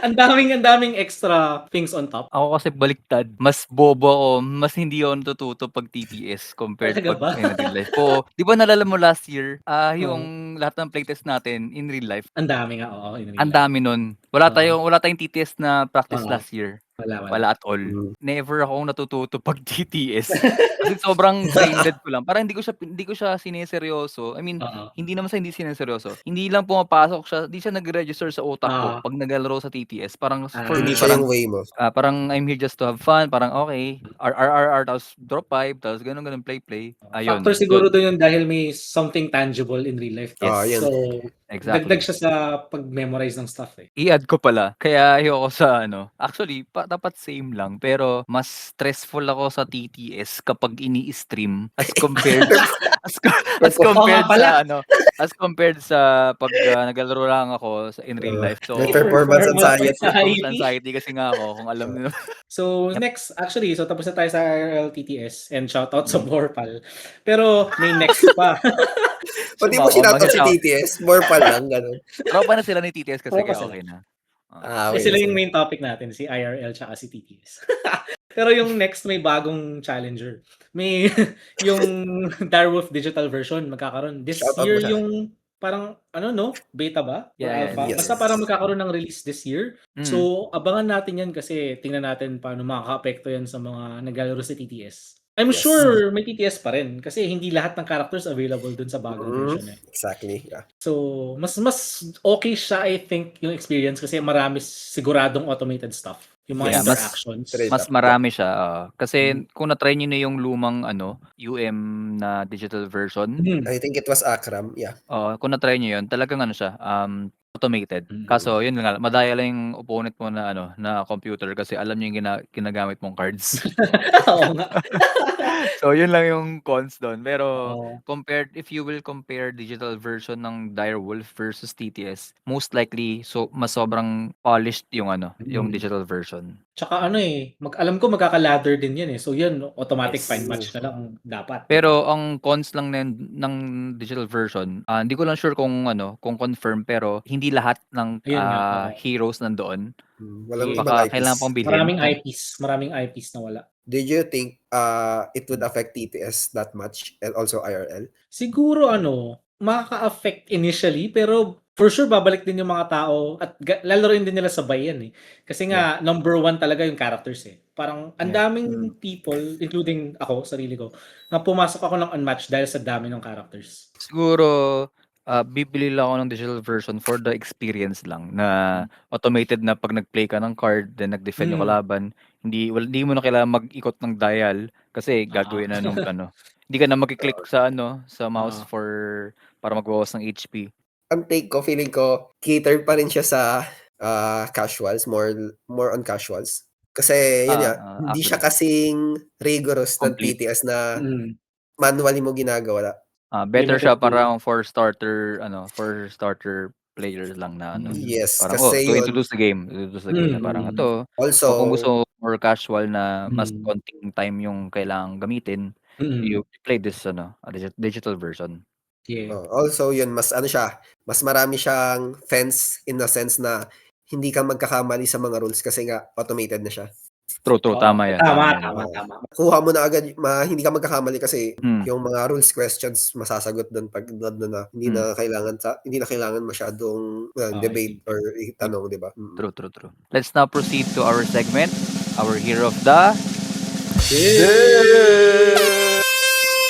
Ang daming extra things on top. Ako kasi baliktad. Mas bobo ako. Mas hindi ako natututo pag TTS compared pag in real life. Di ba nalala mo last year, yung lahat ng playtest natin in real life? Ang dami nga, Ang dami nun. Wala tayong TTS na practice last year. Wala at all. Mm. Never akong natututo pag GTS. Kasi sobrang brain dead ko lang. Parang hindi ko siya sineseryoso. I mean, Oo. hindi naman sa hindi sineseryoso. Hindi lang pumapasok siya, hindi siya nagre-register sa utak ko pag naglalaro sa TTS. Parang for me, Hindi siya yung way mo. parang I'm here just to have fun. Parang okay, RRR, tapos drop 5, tapos ganun, play. Ayun, Factor siguro yun. doon yun dahil may something tangible in real life. Yun. So, Exactly. dagdag siya sa pag-memorize ng stuff eh. I-add ko pala. Kaya ayoko sa actually, dapat same lang. Pero mas stressful ako sa TTS kapag ini-stream as compared as compared pala. sa as compared sa pag naglalaro lang ako in real life. So, May performance anxiety. performance anxiety kasi nga ako kung alam niyo. So, next, actually, so tapos na tayo sa IRL TTS and shoutout sa Borpal. Pero may next pa. Pati mo shoutout si TTS, more pa lang, gano'n. Tropa na sila ni TTS kasi Tropa kaya sila. okay na. Okay, sila yung main topic natin, si IRL tsaka si TTS. Pero yung next may bagong challenger. May yung Direwolf digital version magkakaroon. This Shoutout year mo siya. yung parang beta ba? Or Yeah, alpha? yes. Basta parang magkakaroon ng release this year. So abangan natin yan kasi tingnan natin paano makaka-apekto yan sa mga naglalaro sa TTS. I'm sure may TTS pa rin kasi hindi lahat ng characters available dun sa bagong version eh. Exactly, yeah. So, mas okay siya, I think, yung experience kasi marami siguradong automated stuff. Yung mga interactions. Mas marami siya. Kasi kung na-try nyo na yung lumang UM na digital version. I think it was Akram, yeah. Kung na-try nyo yun, talagang siya, automated. Kaso yun nga, madaya lang yung opponent mo na na computer kasi alam niyo yung ginagamit mong cards. Oo nga. So yun lang yung cons doon. Pero if you will compare digital version ng Direwolf versus TTS, most likely mas sobrang polished yung yung digital version. Tsaka alam ko magkaka-ladder din yan eh. So yun, automatic find match na lang dapat. Pero ang cons lang ng digital version, hindi ko lang sure kung confirm, pero hindi lahat ng heroes nandoon. Walang baka ibang IPs. kailangan pang bilhin. Maraming IPs na wala. Did you think it would affect TTS that much and also IRL? Siguro makaka-affect initially pero for sure babalik din yung mga tao at lalaroin din nila sabay yan eh. Kasi nga number 1 talaga yung characters eh. Parang ang daming people, including ako, sarili ko, na pumasok ako ng unmatched dahil sa dami ng characters. Siguro bibili lang ako ng digital version for the experience lang na automated na pag nag-play ka ng card then nag-defend yung kalaban, hindi mo na kailangan mag-ikot ng dial kasi gagawin na nung hindi ka na mag-click sa sa mouse para magbawas ng HP. Ang take ko, feeling ko, catered pa rin siya sa casuals, more on casuals. Kasi yun hindi siya kasing rigorous ng TTS na manually mo ginagawa. Better siya parang for starter players lang na Yes, parang kasi to introduce the game na parang ito. Also, kung gusto mo more casual na mas konting time yung kailangang gamitin, you play this digital version. Yeah. Also yun, mas marami siyang fence in the sense na hindi ka magkakamali sa mga rules kasi nga automated na siya. True, tama yan. Tama. Kuha mo na agad, hindi ka magkakamali kasi yung mga rules questions masasagot doon pag na hindi na kailangan masyadong debate or itanong, di ba? True. Let's now proceed to our segment, our hero of the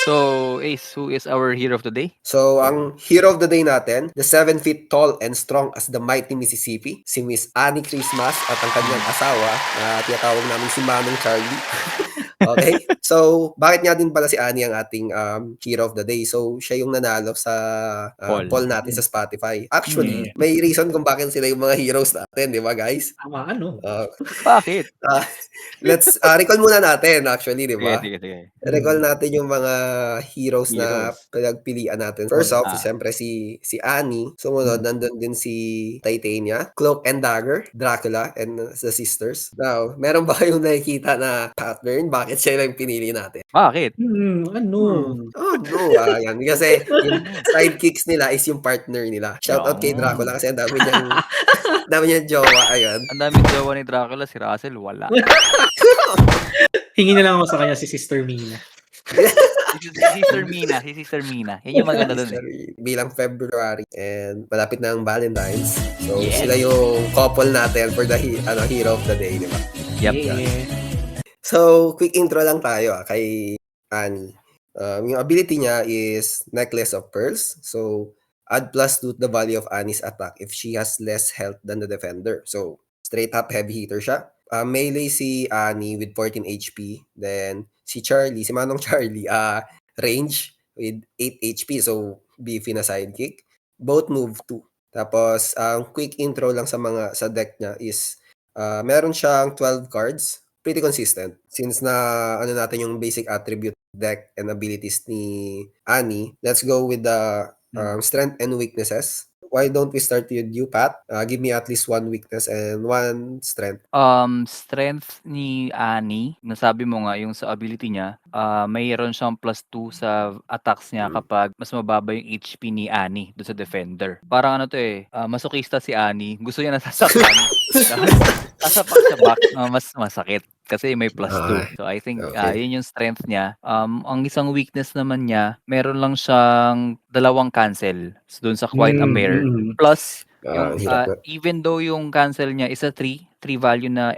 So, Ace, who is our hero of the day? So, ang hero of the day natin, the 7 feet tall and strong as the mighty Mississippi, si Miss Annie Christmas at ang kanyang asawa na tinatawag namin si Manong Charlie. Okay? So, bakit nga din pala si Annie ang ating hero of the day? So, siya yung nanalo sa poll natin sa Spotify. Actually, may reason kung bakit sila yung mga heroes natin, di ba guys? Tama, Bakit? Let's recall muna natin actually, di ba? Sige. Recall natin yung mga heroes na pinagpilian natin. First off, siyempre si Annie. Sumunod, nandun din si Titania, Cloak and Dagger, Dracula, and the Sisters. Now, meron ba kayong nakikita na pattern? Bakit siya lang pinili natin? Bakit? Yan. Kasi yung sidekicks nila is yung partner nila. Shoutout kay Dracula kasi ang dami niyang jowa. Ayun. Ang daming jowa ni Dracula, si Russell, wala. Hingi na lang ako sa kanya si Sister Mina. Si Sister Mina. Yan yung maganda dun Bilang February and malapit na ang Valentine's. So, sila yung couple natin for the hero of the day, di ba? Yep. Yeah. So, quick intro lang tayo kay Annie. Yung ability niya is Necklace of Pearls. So, add +2 to the value of Annie's attack if she has less health than the defender. So, straight up heavy hitter siya. Melee si Annie with 14 HP. Then, si Manong Charlie, range with 8 HP. So, beefy na sidekick. Both move 2. Tapos, ang quick intro lang sa deck niya is meron siyang 12 cards. Pretty consistent. Since ano natin yung basic attribute deck and abilities ni Annie, let's go with the strength and weaknesses. Why don't we start with you, Pat? Give me at least one weakness and one strength. Strength ni Annie, nasabi mo nga yung sa ability niya, mayroon siyang +2 sa attacks niya kapag mas mababa yung HP ni Annie doon sa defender. Parang ano to masokista si Annie. Gusto niya nasasaktan. Sasapak sa back, mas masakit kasi may +2. So I think Okay. yun yung strength niya. Ang isang weakness naman niya, meron lang siyang 2 cancel doon sa Quite a Mare. Plus yung Hirap na. even though yung cancel niya is a 3 value na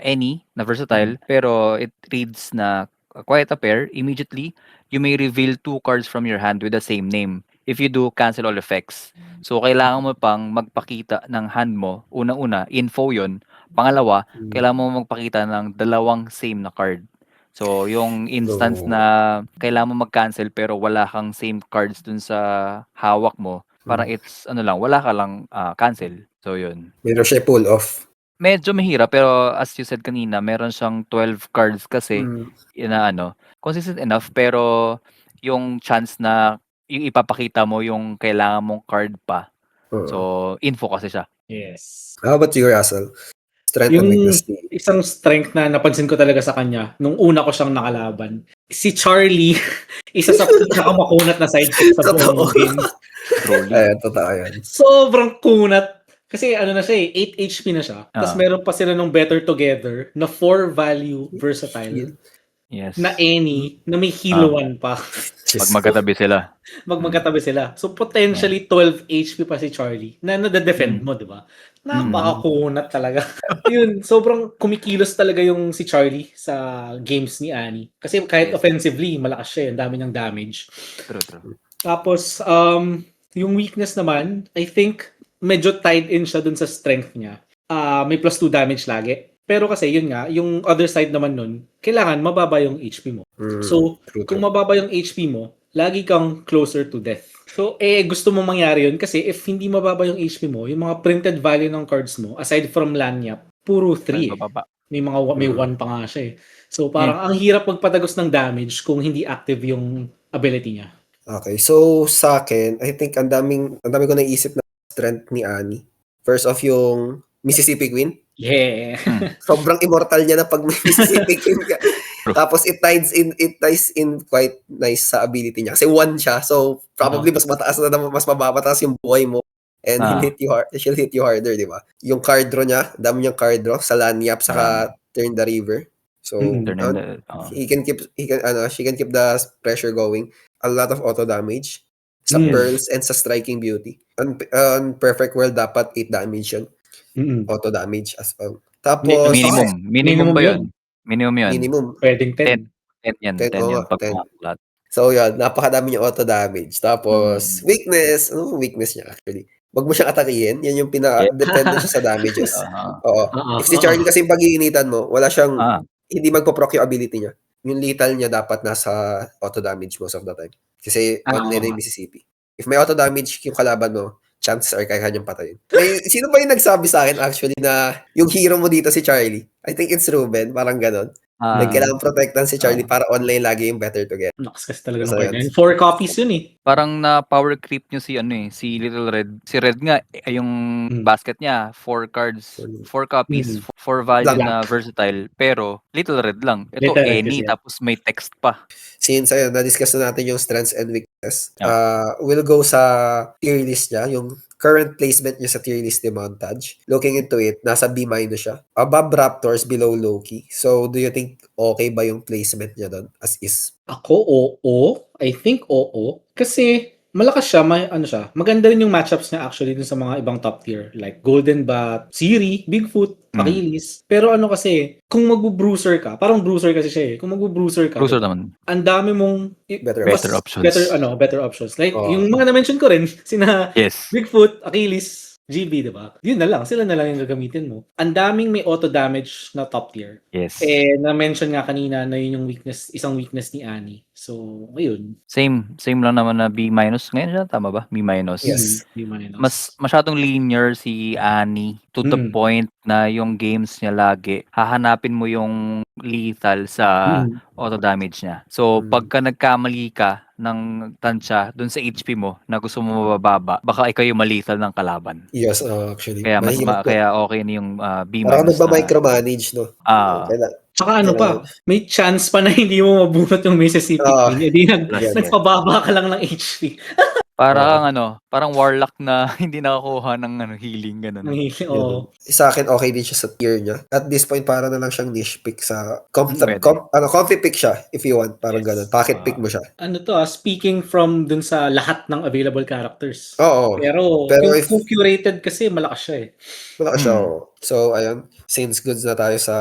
any na versatile, pero it reads na Quite a Pair, immediately you may reveal 2 cards from your hand with the same name if you do cancel all effects. So kailangan mo pang magpakita ng hand mo. Una-una, info yun. Pangalawa, kailangan mo magpakita ng 2 same na card. So yung instance na kailangan mo mag-cancel pero wala kang same cards dun sa hawak mo, parang it's wala ka lang cancel. So yun. Meron siya pull off. Medyo mahirap pero as you said kanina, meron siyang 12 cards kasi na consistent enough, pero yung chance na yung ipapakita mo yung kailangan mong card pa. So info kasi siya. Yes. How about you, Russell? Strength and Yung weakness. isang strength na napansin ko talaga sa kanya nung una ko siyang nakalaban, si Charlie, isa sa pinakamakunat na sidekick sa buong game. Totoo yan. Sobrang kunat. Kasi na siya 8 HP na siya. Tapos meron pa sila nung Better Together na 4 value versatile. Yes. Na any, na may heal 1 pa. Magkatabi sila. Magkatabi sila. So potentially 12 HP pa si Charlie na nade-defend mo, di ba? Napakakunat talaga. Yun, sobrang kumikilos talaga yung si Charlie sa games ni Annie. Kasi kahit offensively, malakas siya, ang dami niyang damage. True. Tapos, yung weakness naman, I think, medyo tied in siya dun sa strength niya. May +2 damage lagi. Pero kasi, yun nga, yung other side naman nun, kailangan mababa yung HP mo. So, kung mababa yung HP mo, lagi kang closer to death. So, gusto mo mangyari yun kasi if hindi mababa yung HP mo, yung mga printed value ng cards mo, aside from Lanyap, puro 3 May 1 pa nga siya So, parang ang hirap magpatagos ng damage kung hindi active yung ability niya. Okay, so sa akin, I think ang dami ko naisip na strength ni Annie. First off, yung Mississippi Queen. Yeah. Sobrang immortal niya na pag may Mississippi Queen ka. Tapos it ties in quite nice sa ability niya. Kasi 1 siya, so probably mas mababataas yung buhay mo. And she'll hit you harder, di ba? Yung card draw niya, dami niyang card draw sa Lanyap saka Turn the River. So she can keep the pressure going. A lot of auto damage sa Pearls and sa Striking Beauty. On Perfect World dapat 8 damage yun. Auto damage as well. Tapos minimum ba yun? Minimum yun. Minimum. Pwedeng 10. 10 yan. 10 yan. 10. So yun, napakadami niya auto damage. Tapos weakness, ano weakness niya actually? Wag mo siyang atakihin. Yan yung depende siya sa damages. Oo. If si Charlie kasi pag-iinitan mo, wala siyang hindi magpo-proc yung ability niya. Yung lethal niya dapat nasa auto damage most of the time. Kasi online na yung Mississippi. If may auto damage yung kalaban mo, chances are kaya kanyang patayin. Sino ba yung nagsabi sa akin actually na yung hero mo dito si Charlie? I think it's Ruben, parang ganon. Kailangan protektan si Charlie para online lagi yung Better Together. Nakas kasi talaga ng card. 4 copies yun Parang na power creep nyo si si Little Red. Si Red nga, yung basket niya, 4 cards, 4 copies, 4 value na versatile. Pero Little Red lang. Ito any, tapos may text pa. Since na-discuss na natin yung strengths and weakness, we'll go sa tier list niya, yung current placement niya sa tier list ni Montage. Looking into it, nasa B- siya. Above Raptors, below Loki. So, do you think okay ba yung placement niya doon as is? Ako, oo. I think oo. Kasi malakas siya, may ano siya. Maganda rin yung matchups niya actually dun sa mga ibang top tier like Golden Bat, Siri, Bigfoot, Achilles. Pero ano kasi, kung magbu-bruiser ka, parang bruiser kasi siya eh. Kung magbu-bruiser ka, Bruiser diba? naman. Ang dami mong Better options. Better options. Like Oo. yung mga na-mention ko rin, sina Yes. Bigfoot, Achilles, GB, diba? Yun na lang, sila na lang yung gagamitin mo. Ang daming may auto damage na top tier. Yes. Na-mention nga kanina na yun yung weakness, isang weakness ni Annie. So, ayun. Same lang naman na B- ngayon siya, tama ba? B-. Yes. Mas masyadong linear si Annie to the point na yung games niya lagi hahanapin mo yung lethal sa auto damage niya. So pagka nagkamali ka ng tansya dun sa HP mo na gusto mo mababa, baka ikaw yung malethal ng kalaban. Yes, actually. Kaya Mahirap to. kaya okay na yung B-. Parang nagma-micromanage, no? Tsaka ano pa, may chance pa na hindi mo mabunot yung Mississippi Queen. Hindi nagpababa ka lang ng HP. Parang warlock na hindi nakakuha ng healing ganun. Sa akin okay din siya sa tier niya. At this point para na lang siyang niche pick sa comfy pick siya if you want, parang ganun. Pocket pick mo siya. Ano to, speaking from dun sa lahat ng available characters. Oo. Pero kung curated kasi malakas siya eh. Malakas siya. So ayun, since goods na tayo sa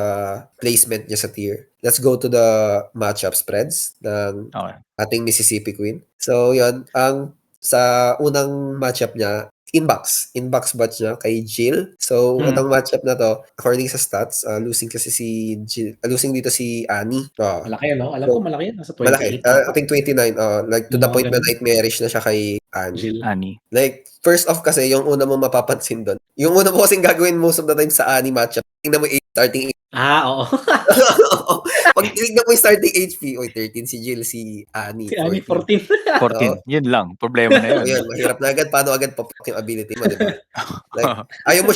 placement niya sa tier, let's go to the matchup spreads ng ating Mississippi Queen. So yun, ang sa unang matchup niya, inbox batch niya kay Jill. So, itong matchup na to, according sa stats, losing kasi si Jill, losing dito si Annie. Malaki, no? Alam ko malaki yan. Nasa 28. Malaki. I think 29. Like, to the point na nightmarish na siya kay Annie. Like, first off kasi, yung una mo mapapansin doon. Yung una mo kasing gagawin most of the time sa Annie matchup, tingnan mo starting oo. Pag tinignan mo yung starting HP, 13 si Jill, si Annie. Si Annie, 14. 14. Yun lang. Problema na yun. Yun, mahirap na agad. Paano agad papok yung ability mo, di ba? Like, ayaw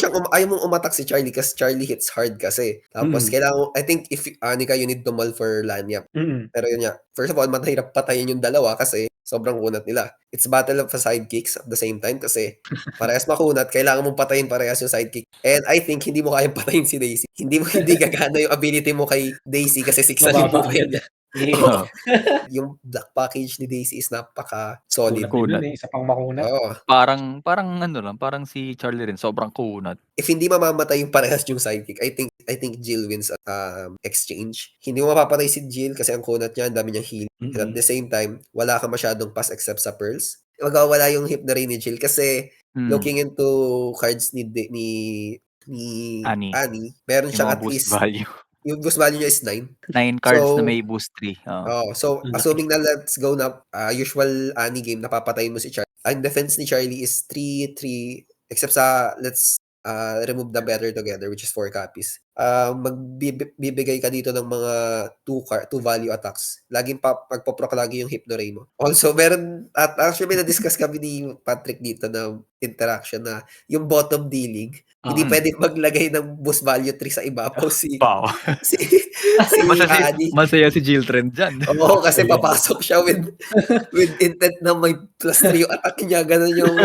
mong umatak si Charlie kasi Charlie hits hard kasi. Tapos, kailangan, I think, if Annie ka, you need to mull for Lanyap. Pero yun nga, first of all, mahirap patayin yung dalawa kasi sobrang kunat nila. It's battle of sidekicks at the same time kasi parehas makunat, kailangan mong patayin parehas yung sidekick. And I think hindi mo kayang patayin si Daisy. Hindi gagana yung ability mo kay Daisy kasi 6 na yung buhay niya. Yung black package ni Daisy is napaka-solid. Kunat. Isa pang makunat. Parang si Charlie rin, sobrang kunat. If hindi mamamatay yung parehas yung sidekick, I think Jill wins exchange. Hindi mo mapapatay si Jill kasi ang kunat niya, ang dami niyang healing. And at the same time, wala ka masyadong pass except sa pearls. Magawala yung hip na rin ni Jill kasi looking into cards ni Annie, meron siyang at least value. Yung boost value niya is 9. 9 cards na may boost 3. So, assuming na let's go na usual Annie game, napapatayin mo si Charlie. Ang defense ni Charlie is 3-3, except sa let's remove the better together, which is 4 copies. Magbibigay ka dito ng mga 2 value attacks. Laging magpoproc lagi yung Hypno-Ray mo. Also, actually may na-discuss kami ni Patrick dito na interaction na yung bottom D-League, hindi pwede maglagay ng boost value 3 sa ibabaw si Annie. Masaya si Jill Trend dyan. Oo, kasi papasok siya with intent na may plus 3 yung attack niya. Ganun yung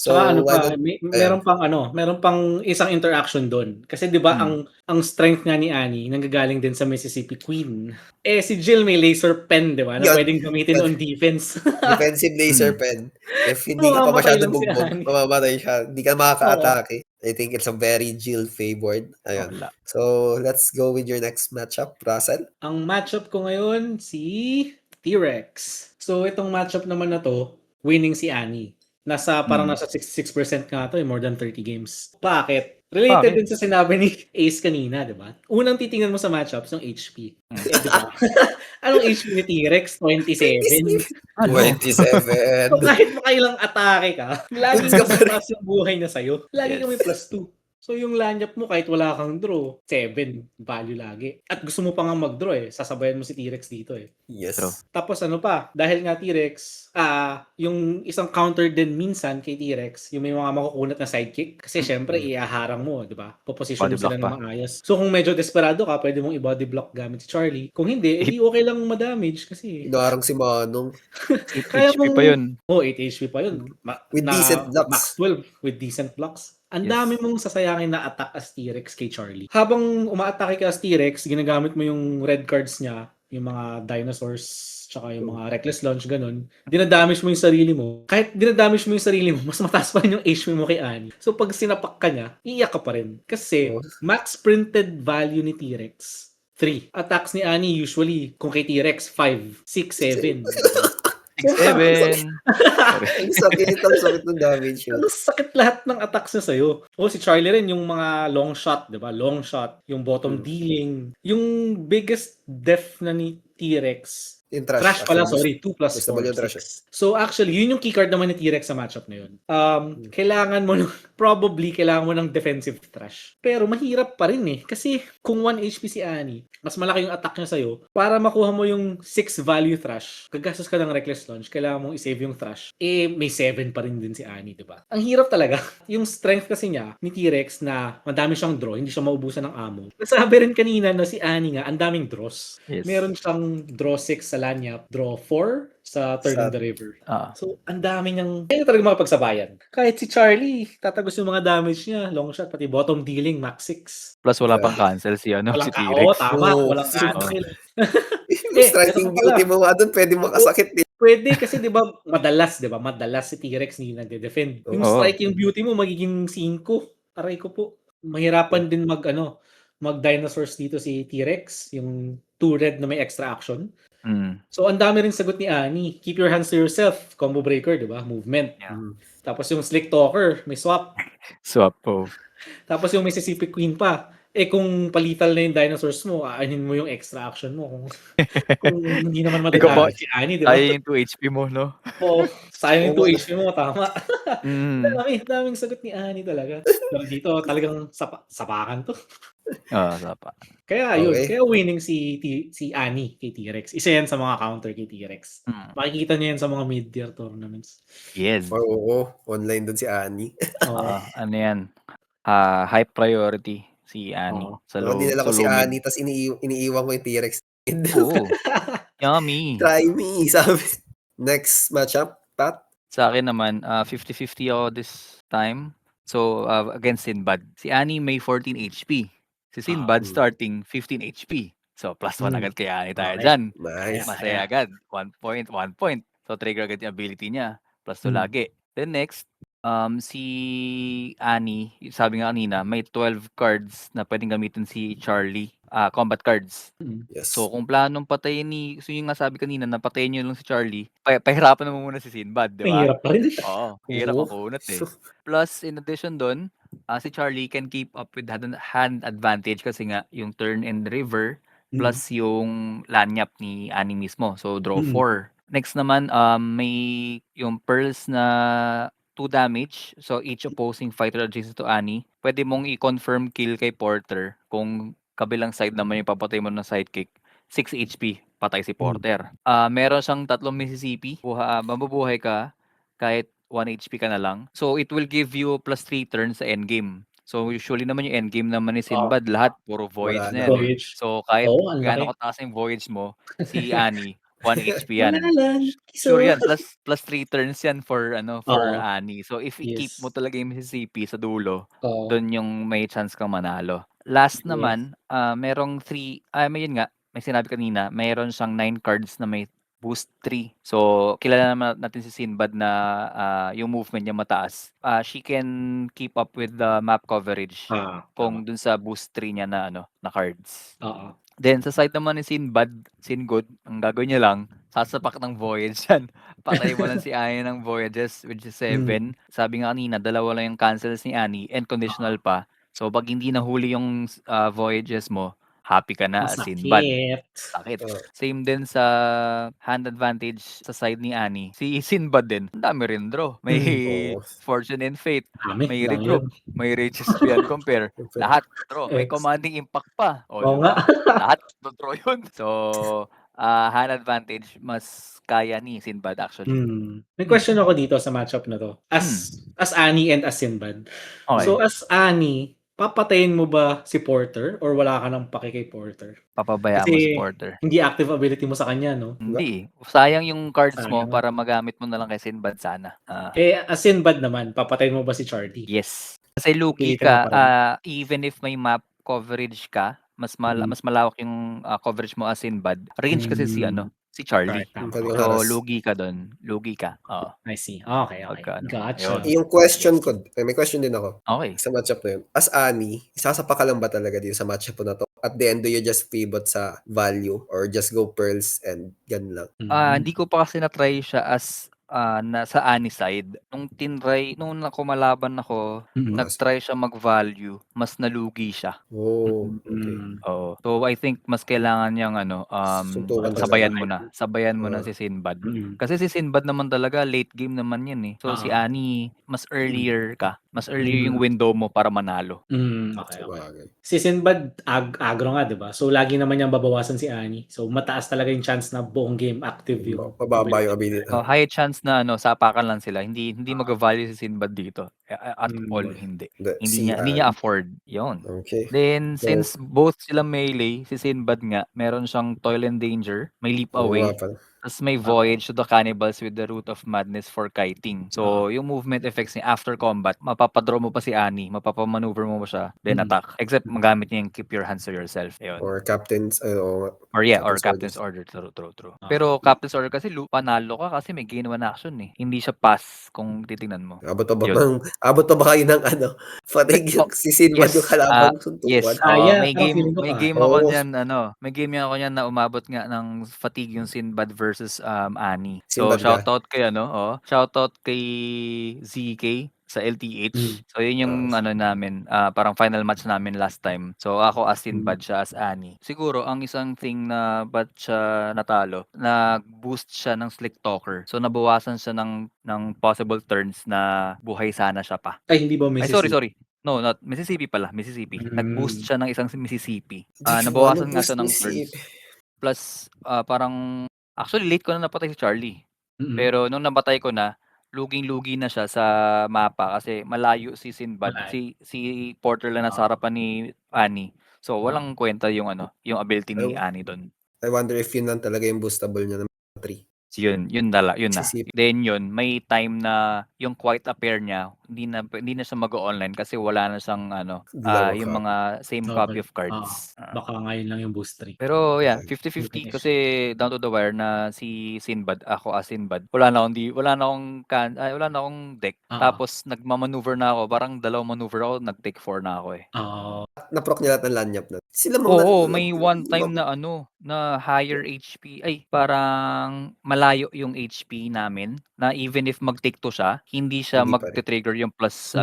So, meron pang isang interaction doon. Kasi 'di ba ang strength nga ni Annie nanggagaling din sa Mississippi Queen. Si Jill may laser pen, 'di ba? Na pwedeng gamitin on defense. Defensive laser pen. If hindi ka pa masyado bugbog, mamamatay siya. Hindi ka makaka-atake. I think it's a very Jill favored. Ayun. So, let's go with your next matchup, Russell. Ang matchup ko ngayon si T-Rex. So, itong matchup naman na to, winning si Annie. Parang nasa 66% nga to, more than 30 games. Bakit? Related din sa sinabi ni Ace kanina, di ba? Unang titingnan mo sa matchups, yung HP. Diba? Anong HP ni T-Rex? 27. 27. So kahit makailang atake ka, lagi ka mataas yung buhay na sa'yo. Lagi ka may plus 2. So yung lanyap mo kahit wala kang draw, 7 value lagi. At gusto mo pa nga mag-draw sasabayan mo si T-Rex dito Yes. Tapos ano pa, dahil nga T-Rex, yung isang counter din minsan kay T-Rex, yung may mga makukunat na sidekick, kasi syempre iaharang mo, di ba? Poposition mo sila ng maayos. So kung medyo desperado ka, pwede mong i-body block gamit si Charlie. Kung hindi, edi okay lang ma-damage kasi. Inaarang si Manong. 8 HP pa yun. 8 HP pa yun. With decent blocks. Max 12 with decent blocks. Ang dami mong sasayangin na attack as T-Rex kay Charlie. Habang umaatake ka as T-Rex, ginagamit mo yung red cards niya, yung mga dinosaurs, tsaka yung mga reckless launch, ganun, dinadamage mo yung sarili mo. Kahit dinadamage mo yung sarili mo, mas mataas pa rin yung HP mo kay Annie. So pag sinapak ka niya, iiyak ka pa rin. Kasi max printed value ni T-Rex 3. Attacks ni Annie usually, kung kay T-Rex, 5, 6, 7. 6-7. Ang sakit ng damage yun. Ang sakit lahat ng attacks niya sa'yo. O si Charlie rin, yung mga long shot, di ba? Long shot, yung bottom dealing. Yung biggest death na ni T-Rex, Yung trash pala, actually, sorry. 2 plus boostable 4, yung trash. 6. So actually, yun yung keycard naman ni T-Rex sa matchup na yun. Kailangan mo, probably, kailangan mo ng defensive trash. Pero mahirap pa rin eh. Kasi kung 1 HP si Annie, mas malaki yung attack niya sa'yo, para makuha mo yung 6 value trash, gagastos ka ng reckless launch, kailangan mong isave yung trash. Eh, may 7 pa rin din si Annie, di ba? Ang hirap talaga. Yung strength kasi niya, ni T-Rex, na madami siyang draw, hindi siya maubusan ng ammo. Nasabi rin kanina na si Annie nga, ang daming draws. Yes. Meron siyang draw 6 sa Lanyap, draw 4 sa Turn in the River. So, ang dami niyang, kaya talaga makapagsabayan. Kahit si Charlie, tatagos yung mga damage niya, long shot, pati bottom dealing, max 6. Plus wala pang cancel si Walang T-Rex. Oo, tama. Oo. Walang cancel. Yung striking ito pala. beauty mo nga doon, pwede makasakit din. Pwede kasi 'di ba madalas si T-Rex hindi nagde-defend. Yung Oo. striking beauty mo magiging 5. Aray ko po. Mahirapan din mag dinosaurs dito si T-Rex, yung 2 red na may extra action. So ang dami ring sagot ni Annie. Keep your hands to yourself, combo breaker, 'di ba? Movement. Yeah. Tapos yung slick talker, may swap. Swap po. Tapos yung Mississippi Queen pa. Eh kung palital na yung dinosaurs mo, aanin mo yung extra action mo. Kung hindi naman madadaan si Annie, di ba? Ay, yung 2 HP mo, no? Oo, sayang yung 2 HP mo, tama. Daming sagot ni Annie talaga. Pero dito talagang sapakan to. Sapa. Kaya yun, kaya winning si Annie kay T-Rex. Isa yan sa mga counter kay T-Rex. Makikita niyo yan sa mga mid-tier tournaments. Yes. Oo, online doon si Annie. Ano yan? High priority si Annie. Dinala ko si Annie, tapos iniiwan ko yung T-Rex. Oo. Yummy. Try me, sabi. Next matchup, Pat? Sa akin naman, 50-50 ako this time. So, against Sinbad. Si Annie may 14 HP. Si Sinbad starting 15 HP. So, plus 1 agad kay Annie tayo dyan. Nice. Masaya agad. 1 point. So, trigger agad yung ability niya. Plus 2 lagi. Then next, si Annie, sabi nga kanina, may 12 cards na pwedeng gamitin si Charlie. Combat cards. Yes. So, kung planong patayin so yung nga sabi kanina, na patayin nyo lang si Charlie, pahirapan mo muna si Sinbad, di ba? Mahirap pa rin. Oo, hirap ang kunat eh. Plus, in addition doon, si Charlie can keep up with hand advantage kasi nga yung turn in the river plus yung lanyap ni Annie mismo. So, draw 4. Next naman, may yung pearls na 2 damage. So, each opposing fighter adjacent to Annie, pwede mong i-confirm kill kay Porter kung kabilang side naman yung papatay mo ng sidekick. 6 HP, patay si Porter. Meron siyang 3 Mississippi. Mabubuhay ka kahit 1 HP ka na lang. So, it will give you plus 3 turns sa endgame. So, usually naman yung endgame naman ni Sinbad, lahat puro voyage na yan. Voyage. So, kahit ang gaano laki. kataas yung voyage mo, si Annie, 1 HP yan. Wala lang. Sure yan, plus 3 turns yan for Annie. So, if i-keep Yes. mo talaga yung Mississippi sa dulo, doon yung may chance kang manalo. Last naman, merong 3, may sinabi kanina, mayroon siyang 9 cards na may boost 3. So, kilala naman natin si Sinbad na yung movement niya mataas. She can keep up with the map coverage kung dun sa boost 3 niya na cards. Then, sa side naman ni Singod, ang gagawin niya lang, sasapak ng voyage yan. Patay mo lang si Annie ng voyages, which is 7. Sabi nga kanina, 2 lang yung cancels ni Annie, and conditional pa. So, pag hindi nahuli yung voyages mo, happy ka na as Sinbad. Sakit. Same din sa hand advantage sa side ni Annie. Si Sinbad din, ang dami rin draw. May Fortune and Fate, may regroup, may Rages Beyond Compare. Lahat draw. May commanding impact pa. Diba? Lahat draw yun. So, hand advantage, mas kaya ni Sinbad actually. May question ako dito sa matchup na to. As Annie and as Sinbad. Okay. So, as Annie, papatayin mo ba si Porter or wala ka nang paki kay Porter? Papabayaan mo si Porter. Hindi active ability mo sa kanya, no? Hindi. Sayang yung cards mo para magamit mo na lang kay Sinbad sana. As Sinbad naman, papatayin mo ba si Charlie? Yes. Kasi lugi ka, even if may map coverage ka, mas Mm. mas malawak yung coverage mo as Sinbad. Range kasi si si Charlie. Tama. Pwede yung So haras. lugi ka doon. Lugi ka. Oo. I see. Okay. Pagka ano. Gotcha. Ayun. Yung question ko, may question din ako. Okay. Sa matchup na yun. As Ani, isasapa ka lang ba talaga din sa matchup po na to? At the end, do you just pivot sa value or just go pearls and gan lang? Hindi ko pa kasi na-try siya as sa Ani side. Nung nakumalaban ako, nag-try siya mag-value, mas nalugi siya. Oh, okay. Oo. So I think mas kailangan niyang Suntukan sabayan talaga. mo na si Sinbad. Mm. Kasi si Sinbad naman talaga late game naman 'yan eh. So si Ani mas earlier ka. Mas earlier yung window mo para manalo. Okay. Sabagay. Si Sinbad, agro nga, di ba? So, lagi naman niyang babawasan si Ani. So, mataas talaga yung chance na buong game active yung... Mababa yung ability. High chance na sapakan lang sila. Hindi mag-value si Sinbad dito. At all hindi. Hindi niya afford 'yon. Okay. Then So, since both sila melee, si Sinbad nga meron siyang Toil and Danger, may Leap oo Away, nga pala. tapos may Voyage to the Cannibals with the Root of Madness for kiting. So yung movement effects niya after combat, mapapadraw mo pa si Ani, mapapamaneuver mo siya, then attack. Except magamit niya yung Keep Your Hands to Yourself. Ayun. Or captains, oo nga. Or Captain's Order. True. Pero Captain's Order kasi panalo ka kasi may gain 1 action eh. Hindi siya pass kung titingnan mo. Abot pa Yun. ba kayo ng fatigue yung si Sinbad yung kalaban suntukan? May game ako niyan may game ako niyan na umabot nga ng fatigue yung Sinbad versus Ani. So Sinbad ka? shoutout kay ZK sa LTH. So yun yung namin, parang final match namin last time. So ako as Sinbad, siya as Ani. Siguro ang isang thing na ba't siya natalo, nag-boost siya ng Slick Talker. So nabawasan siya ng possible turns na buhay sana siya pa. Ay, hindi ba Mississippi? Sorry. No, not Mississippi pala. Mississippi. Nag-boost siya ng isang Mississippi. Hindi ko Nabawasan alam, nga siya ng turns. Plus, parang actually late ko na napatay si Charlie. Pero nung napatay ko na, luging-lugi na siya sa mapa kasi malayo si Sinbad. Si Porter lang nasa harapan ni Ani. So walang kwenta yung yung ability ni Ani doon. I wonder if yun lang talaga yung boostable niya ng 3. Yun na. Then yun, may time na yung quiet appear niya, hindi na siya mag-online kasi wala na siyang yung mga same copy of cards. Baka ngayon lang yung boost streak. Pero yeah, 50-50 kasi down to the wire na si Sinbad, ako as Sinbad. Wala na akong deck. Tapos nagma-maneuver na ako, parang 2 maneuver ako, nag-take 4 na ako eh. Na-proc niya lahat ng lanyap na. Sila Oo, may one time na na higher HP, ay parang malayo yung HP namin na even if mag-take 2 siya, hindi siya Hindi pa rin. magte-trigger yung plus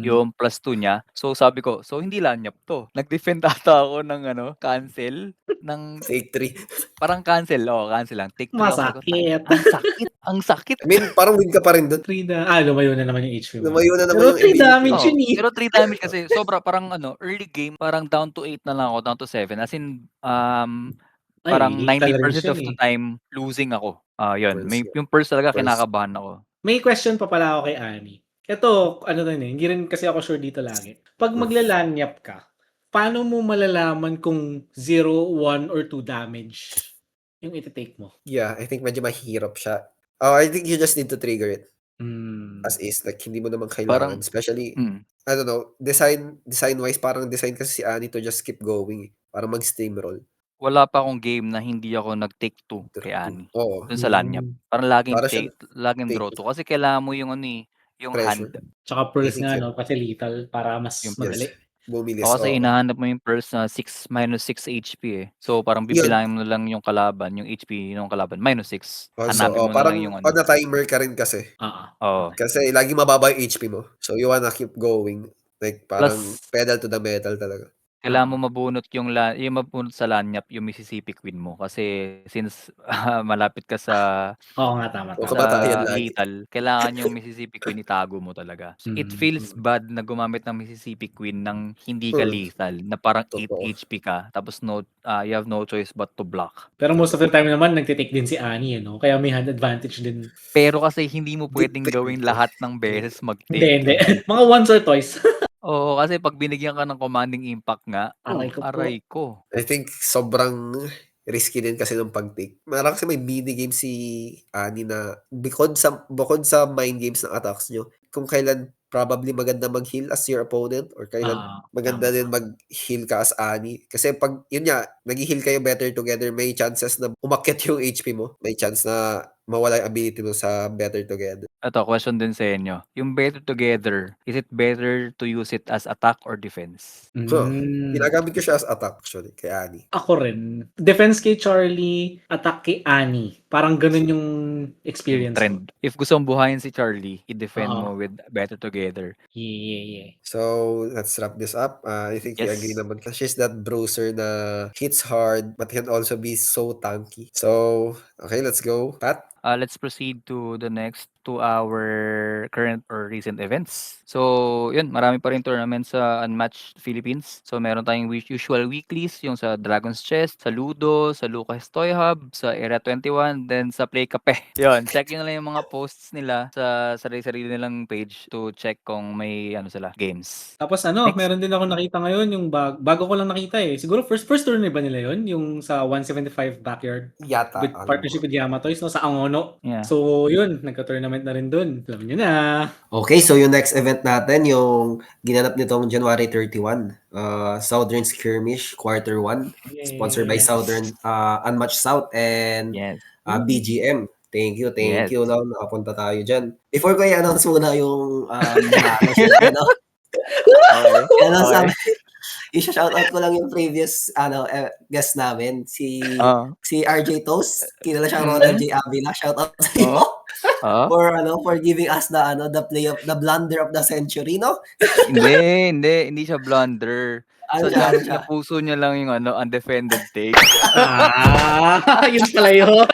yung plus 2 niya. So sabi ko, so hindi lanyap to. Nag-defend ata ako ng cancel ng Take 3. parang cancel lang. Take 3 ako. Masakit. Ang sakit. I mean, parang win ka pa rin doon. 3 lumayo na naman yung HP mo. Lumayo na naman Pero yung 3 damage yun eh. Pero 3 damage kasi sobra, parang early game parang down to 8 na lang ako, down to 7. As in parang 90% of the time losing ako. Yun. Yung first talaga kinakabahan ako. May question pa pala ako kay Ani. Ito, hindi rin kasi ako sure dito lagi. Pag maglalanyap ka, paano mo malalaman kung 0, 1, or 2 damage yung iti-take mo? Yeah, I think medyo mahirap siya. I think you just need to trigger it. As is, like, hindi mo naman kailangan. Especially, I don't know, design-wise, parang design kasi si Ani to just keep going. Parang mag-steamroll. Wala pa akong game na hindi ako nag-take 2 kay Ani. Oo. Dun sa lanyap. Parang laging draw take 2. Kasi kailangan mo yung yung pressure. hand. Tsaka pearls nga, kasi lethal para mas madali. Bumilis. Kasi hinahanap mo yung pearls na -6 HP eh. So parang bibilangin mo na lang yung kalaban, yung HP ng kalaban, -6. Hanapin mo na lang yung on a timer ka rin kasi. Oo. Kasi lagi mababa yung HP mo. So you wanna keep going. Like parang pedal to the metal talaga. Kailangan mo mabunot yung mabunot sa lanyap yung Mississippi Queen mo kasi since malapit ka sa Oo nga, tama. lethal, kailangan yung Mississippi Queen itago mo talaga. It feels bad na gumamit ng Mississippi Queen ng hindi ka lethal, na parang 8 HP ka, tapos you have no choice but to block. Pero most of the time naman, nagtitake din si Ani, kaya may hand advantage din. Pero kasi hindi mo pwedeng gawin lahat ng beses mag-take. Hindi. Mga once or twice. Oo, kasi pag binigyan ka ng commanding impact nga, aray ko. I think sobrang risky din kasi ng pag-take. Marang kasi may mini game si Ani na bukod sa mind games ng attacks nyo, kung kailan probably maganda mag-heal as your opponent or kailan maganda tama. din mag-heal ka as Annie. Kasi pag, yun nga, nag-heal kayo better together, may chances na umakyat yung HP mo. May chance na mawala yung ability mo sa better together. Ito, question din sa inyo. Yung better together, is it better to use it as attack or defense? So, Mm. ginagamit ko siya as attack actually, kay Annie. Ako rin. Defense kay Charlie, attack kay Annie. Parang ganun yung experience ko. Trend. If gusto mong buhayin si Charlie, i-defend Oo. mo with better together. Yeah. So, let's wrap this up. I think you Yes. agree naman kasi she's that bruiser na hits hard but can also be so tanky. So, okay, let's go. Pat? Let's proceed to the next to our current or recent events. So, yun, marami pa rin tournaments sa Unmatched Philippines. So, meron tayong usual weeklies, yung sa Dragon's Chest, sa Ludo, sa Lucas Toy Hub, sa Era 21, then sa Play Cafe. Yun, check nyo na lang yung mga posts nila sa sarili-sarili nilang page to check kung may sila, games. Tapos Next. meron din ako nakita ngayon yung bago ko lang nakita eh. Siguro first tournament ba nila yun? Yung sa 175 Backyard Yata. with partnership with Yamatoys, no? Sa Angono. Yeah. So, yun. Nagka-tournament na rin dun. Alam nyo na. Okay, so yung next event natin, yung ginanap nitong January 31, Southern Skirmish Quarter 1, sponsored by Yes. Southern Unmatched South and Yes. BGM. Thank you. Yes. No, nakapunta tayo dyan. Before ko i-announce muna yung nanalo, syempre, no? Okay. Sabi, i-shoutout ko lang yung previous guest namin, si RJ Toast. Kilala siya Ronald J. Avila. Shoutout sa iyo. For giving us the blunder of the century, no? Hindi siya blunder. Ano siya? Napuso niya lang yung undefended take. Yun pala yun.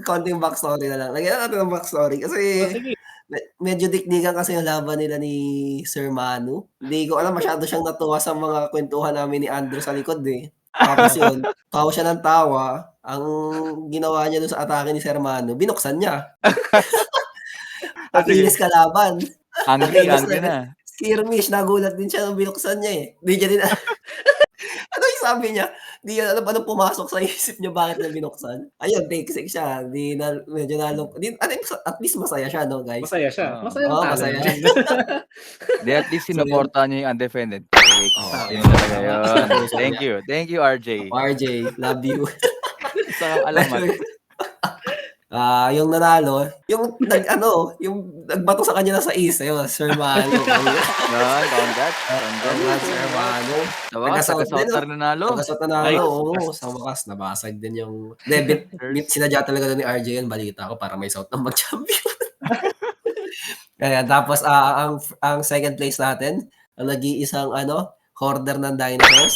Konting backstory na lang. Lagyan natin ng backstory kasi medyo dikdikan kasi yung laban nila ni Sir Manu. Hindi ko alam, masyado siyang natuwa sa mga kwentuhan namin ni Andrew sa likod eh. Tapos yun, tawa siya ng tawa. Ang ginawa niya doon sa atake ni Sir Manu, binuksan niya. Pakilis kalaban. Angry na. Skirmish, nagulat din siya nung binuksan niya eh. Di niya din ano yung sabi niya? Di alam anong pumasok sa isip niya bakit niya binuksan. Ayun, take 6 siya. Medyo at least masaya siya, no, guys? Masaya siya. Masaya masaya siya. At least sinuporta niya yung undefended take. Yun talaga yun. Thank you, RJ. RJ, love you. Sa alamat. Yung nanalo, yung nagbato sa kanya na sa isa, yung Sir Manu. Congrats, Sir Manu. Taga-South nanalo. Oo, sa wakas, nabasag din yung... Sinadya talaga ni RJ yun, balita ko, para may South na mag-champion. Kaya, tapos, ang second place natin, ang nag-iisang, hoarder ng dinosaurs.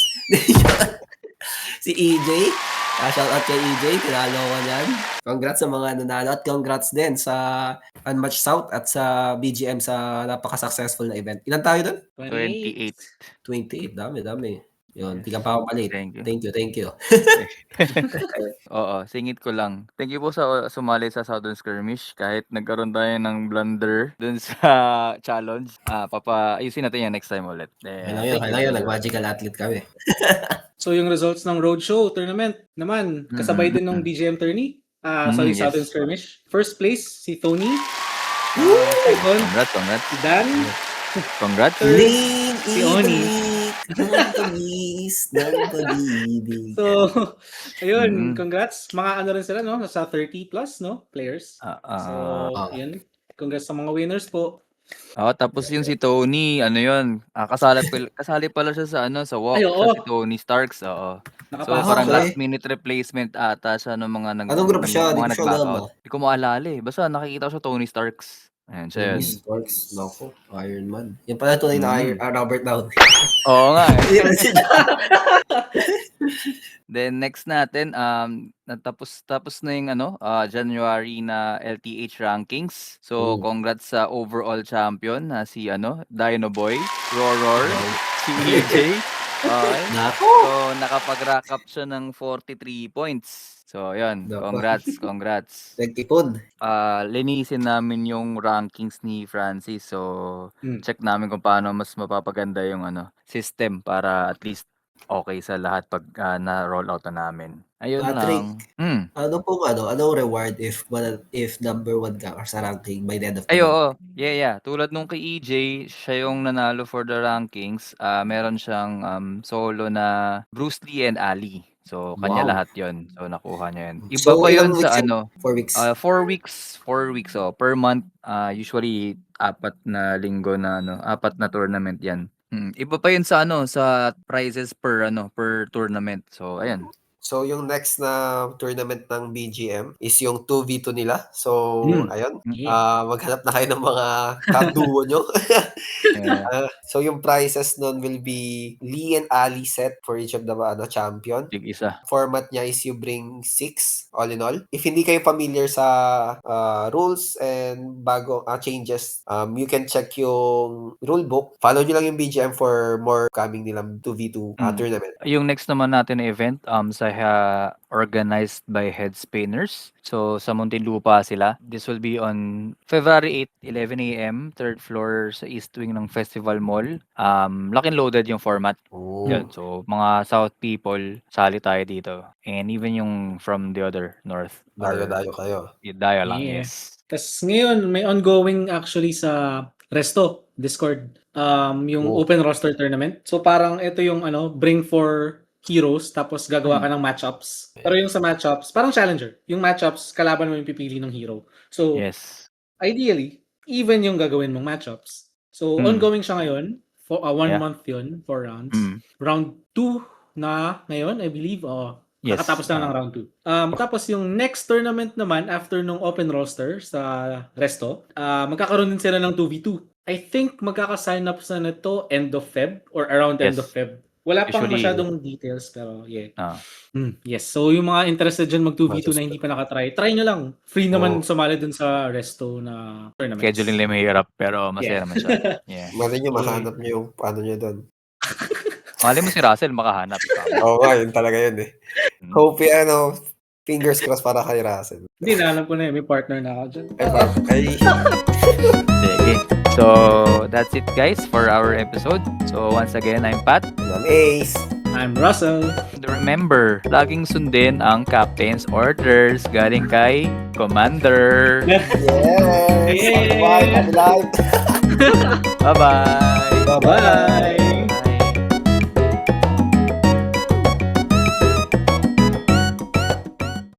Si EJ. Shout out kay EJ, tinalo ko yan. Congrats sa mga nanalo at congrats din sa Unmatched South at sa BGM sa napaka-successful na event. Ilan tayo doon? 28. 28, dami. Yun, di ka pa ako palit. Thank you. Oo, singit ko lang. Thank you po sa sumali sa Southern Skirmish. Kahit nagkaroon tayo ng blunder dun sa challenge. Ayusin natin yan next time ulit. Kailangan nag-magical athlete kami. So yung results ng Roadshow tournament naman, kasabay din ng BGM tourney. Southern Skirmish. First place, si Tony. Second, Congrats. si Dan. Congrats. Si Oni. So, ayun, congrats. Mga rin sila, no? Sa 30 plus, no? Players. So, yun. Congrats sa mga winners po. Tapos yung si Tony, kasali pala siya sa walk sa si Tony Starks. Oo. So parang last minute replacement ata siya ng mga Anong group siya? mga nag-back out. Hindi ko maalala eh. Basta nakikita ko siya Tony Starks. Ayan, siya yun. Starks, loko, Iron Man. Yan pala tunay na Robert Downey. Oo nga eh. Then next natin, tapos na yung January na LTH rankings. So congrats sa overall champion na si Dino Boy, Roar, si EJ. Okay. So nakapag-rack up siya ng 43 points. So yun, congrats. Nag-ipon. Linisin namin yung rankings ni Francis. So check namin kung paano mas mapapaganda yung system para at least okay sa lahat pag na-roll out na namin. Ayun Patrick, lang. anong reward if number 1 ka or sa ranking by the end of the Ay, month? oo. Yeah. Tulad nung kay EJ, siya yung nanalo for the rankings. Meron siyang solo na Bruce Lee and Ali. So, kanya Wow. lahat yon. So, nakuha niya yun. Iba So, pa ilang yun weeks sa yun? 4 weeks. 4 weeks. 4 weeks, oh. Per month, usually, 4 na linggo na, 4 na tournament yan. Iba pa yun sa, sa prizes per tournament. So, ayan. So, yung next na tournament ng BGM is yung 2v2 nila. So, ayun. Yeah. Maghanap na kayo ng mga kaduo nyo. Yeah. So, yung prizes nun will be Lee and Ali set for each of the champion. Big isa. Format niya is you bring 6 all in all. If hindi kayo familiar sa rules and bago changes, you can check yung rule book. Follow nyo lang yung BGM for more coming nilang 2v2 tournament. Yung next naman natin na event sa organized by Head Spinners. So sa Muntinlupa sila. This will be on February 8, 11 AM, third floor sa East Wing ng Festival Mall. Lock and loaded yung format. Oh. Yan. So mga South people, sali tayo dito. And even yung from the other North. Dayo kayo. Dayo lang, Yeah. yes. Tapos ngayon, may ongoing actually sa Resto, Discord, yung open roster tournament. So parang ito yung bring 4 heroes tapos gagawa ka ng matchups. Pero yung sa matchups, parang challenger. Yung matchups, kalaban mo yung pipili ng hero. So Yes. ideally, even yung gagawin mong matchups. So ongoing siya ngayon. For 1 month yun, 4 rounds. Round 2 na ngayon, I believe. Yes. Nakatapos na ng round 2. Tapos yung next tournament naman after nung open roster sa Resto, magkakaroon din sila ng 2v2. I think magkaka-sign up sa nito end of Feb or around end of Feb. Wala pang Usually, masyadong details pero yeah. Yes. So yung mga interested dyan mag 2v2 na hindi pa nakatry, try nyo lang. Free naman sumali dun sa Resto na tournament. Scheduling lang mahirap pero masaya naman siya. Yeah. Mali nyo, mahanap nyo yung paano nyo doon. Mali mo si Russell makahanap. Oo nga, yun talaga yun eh. Hope fingers crossed para kay Russell. Hindi na alam ko na may partner na ako dyan. Sige. So, that's it guys for our episode. So, once again, I'm Pat. I'm Ace. I'm Russell. And remember, laging sundin ang captain's orders galing kay Commander. Yes! Yay! Bye-bye! Bye-bye! Bye!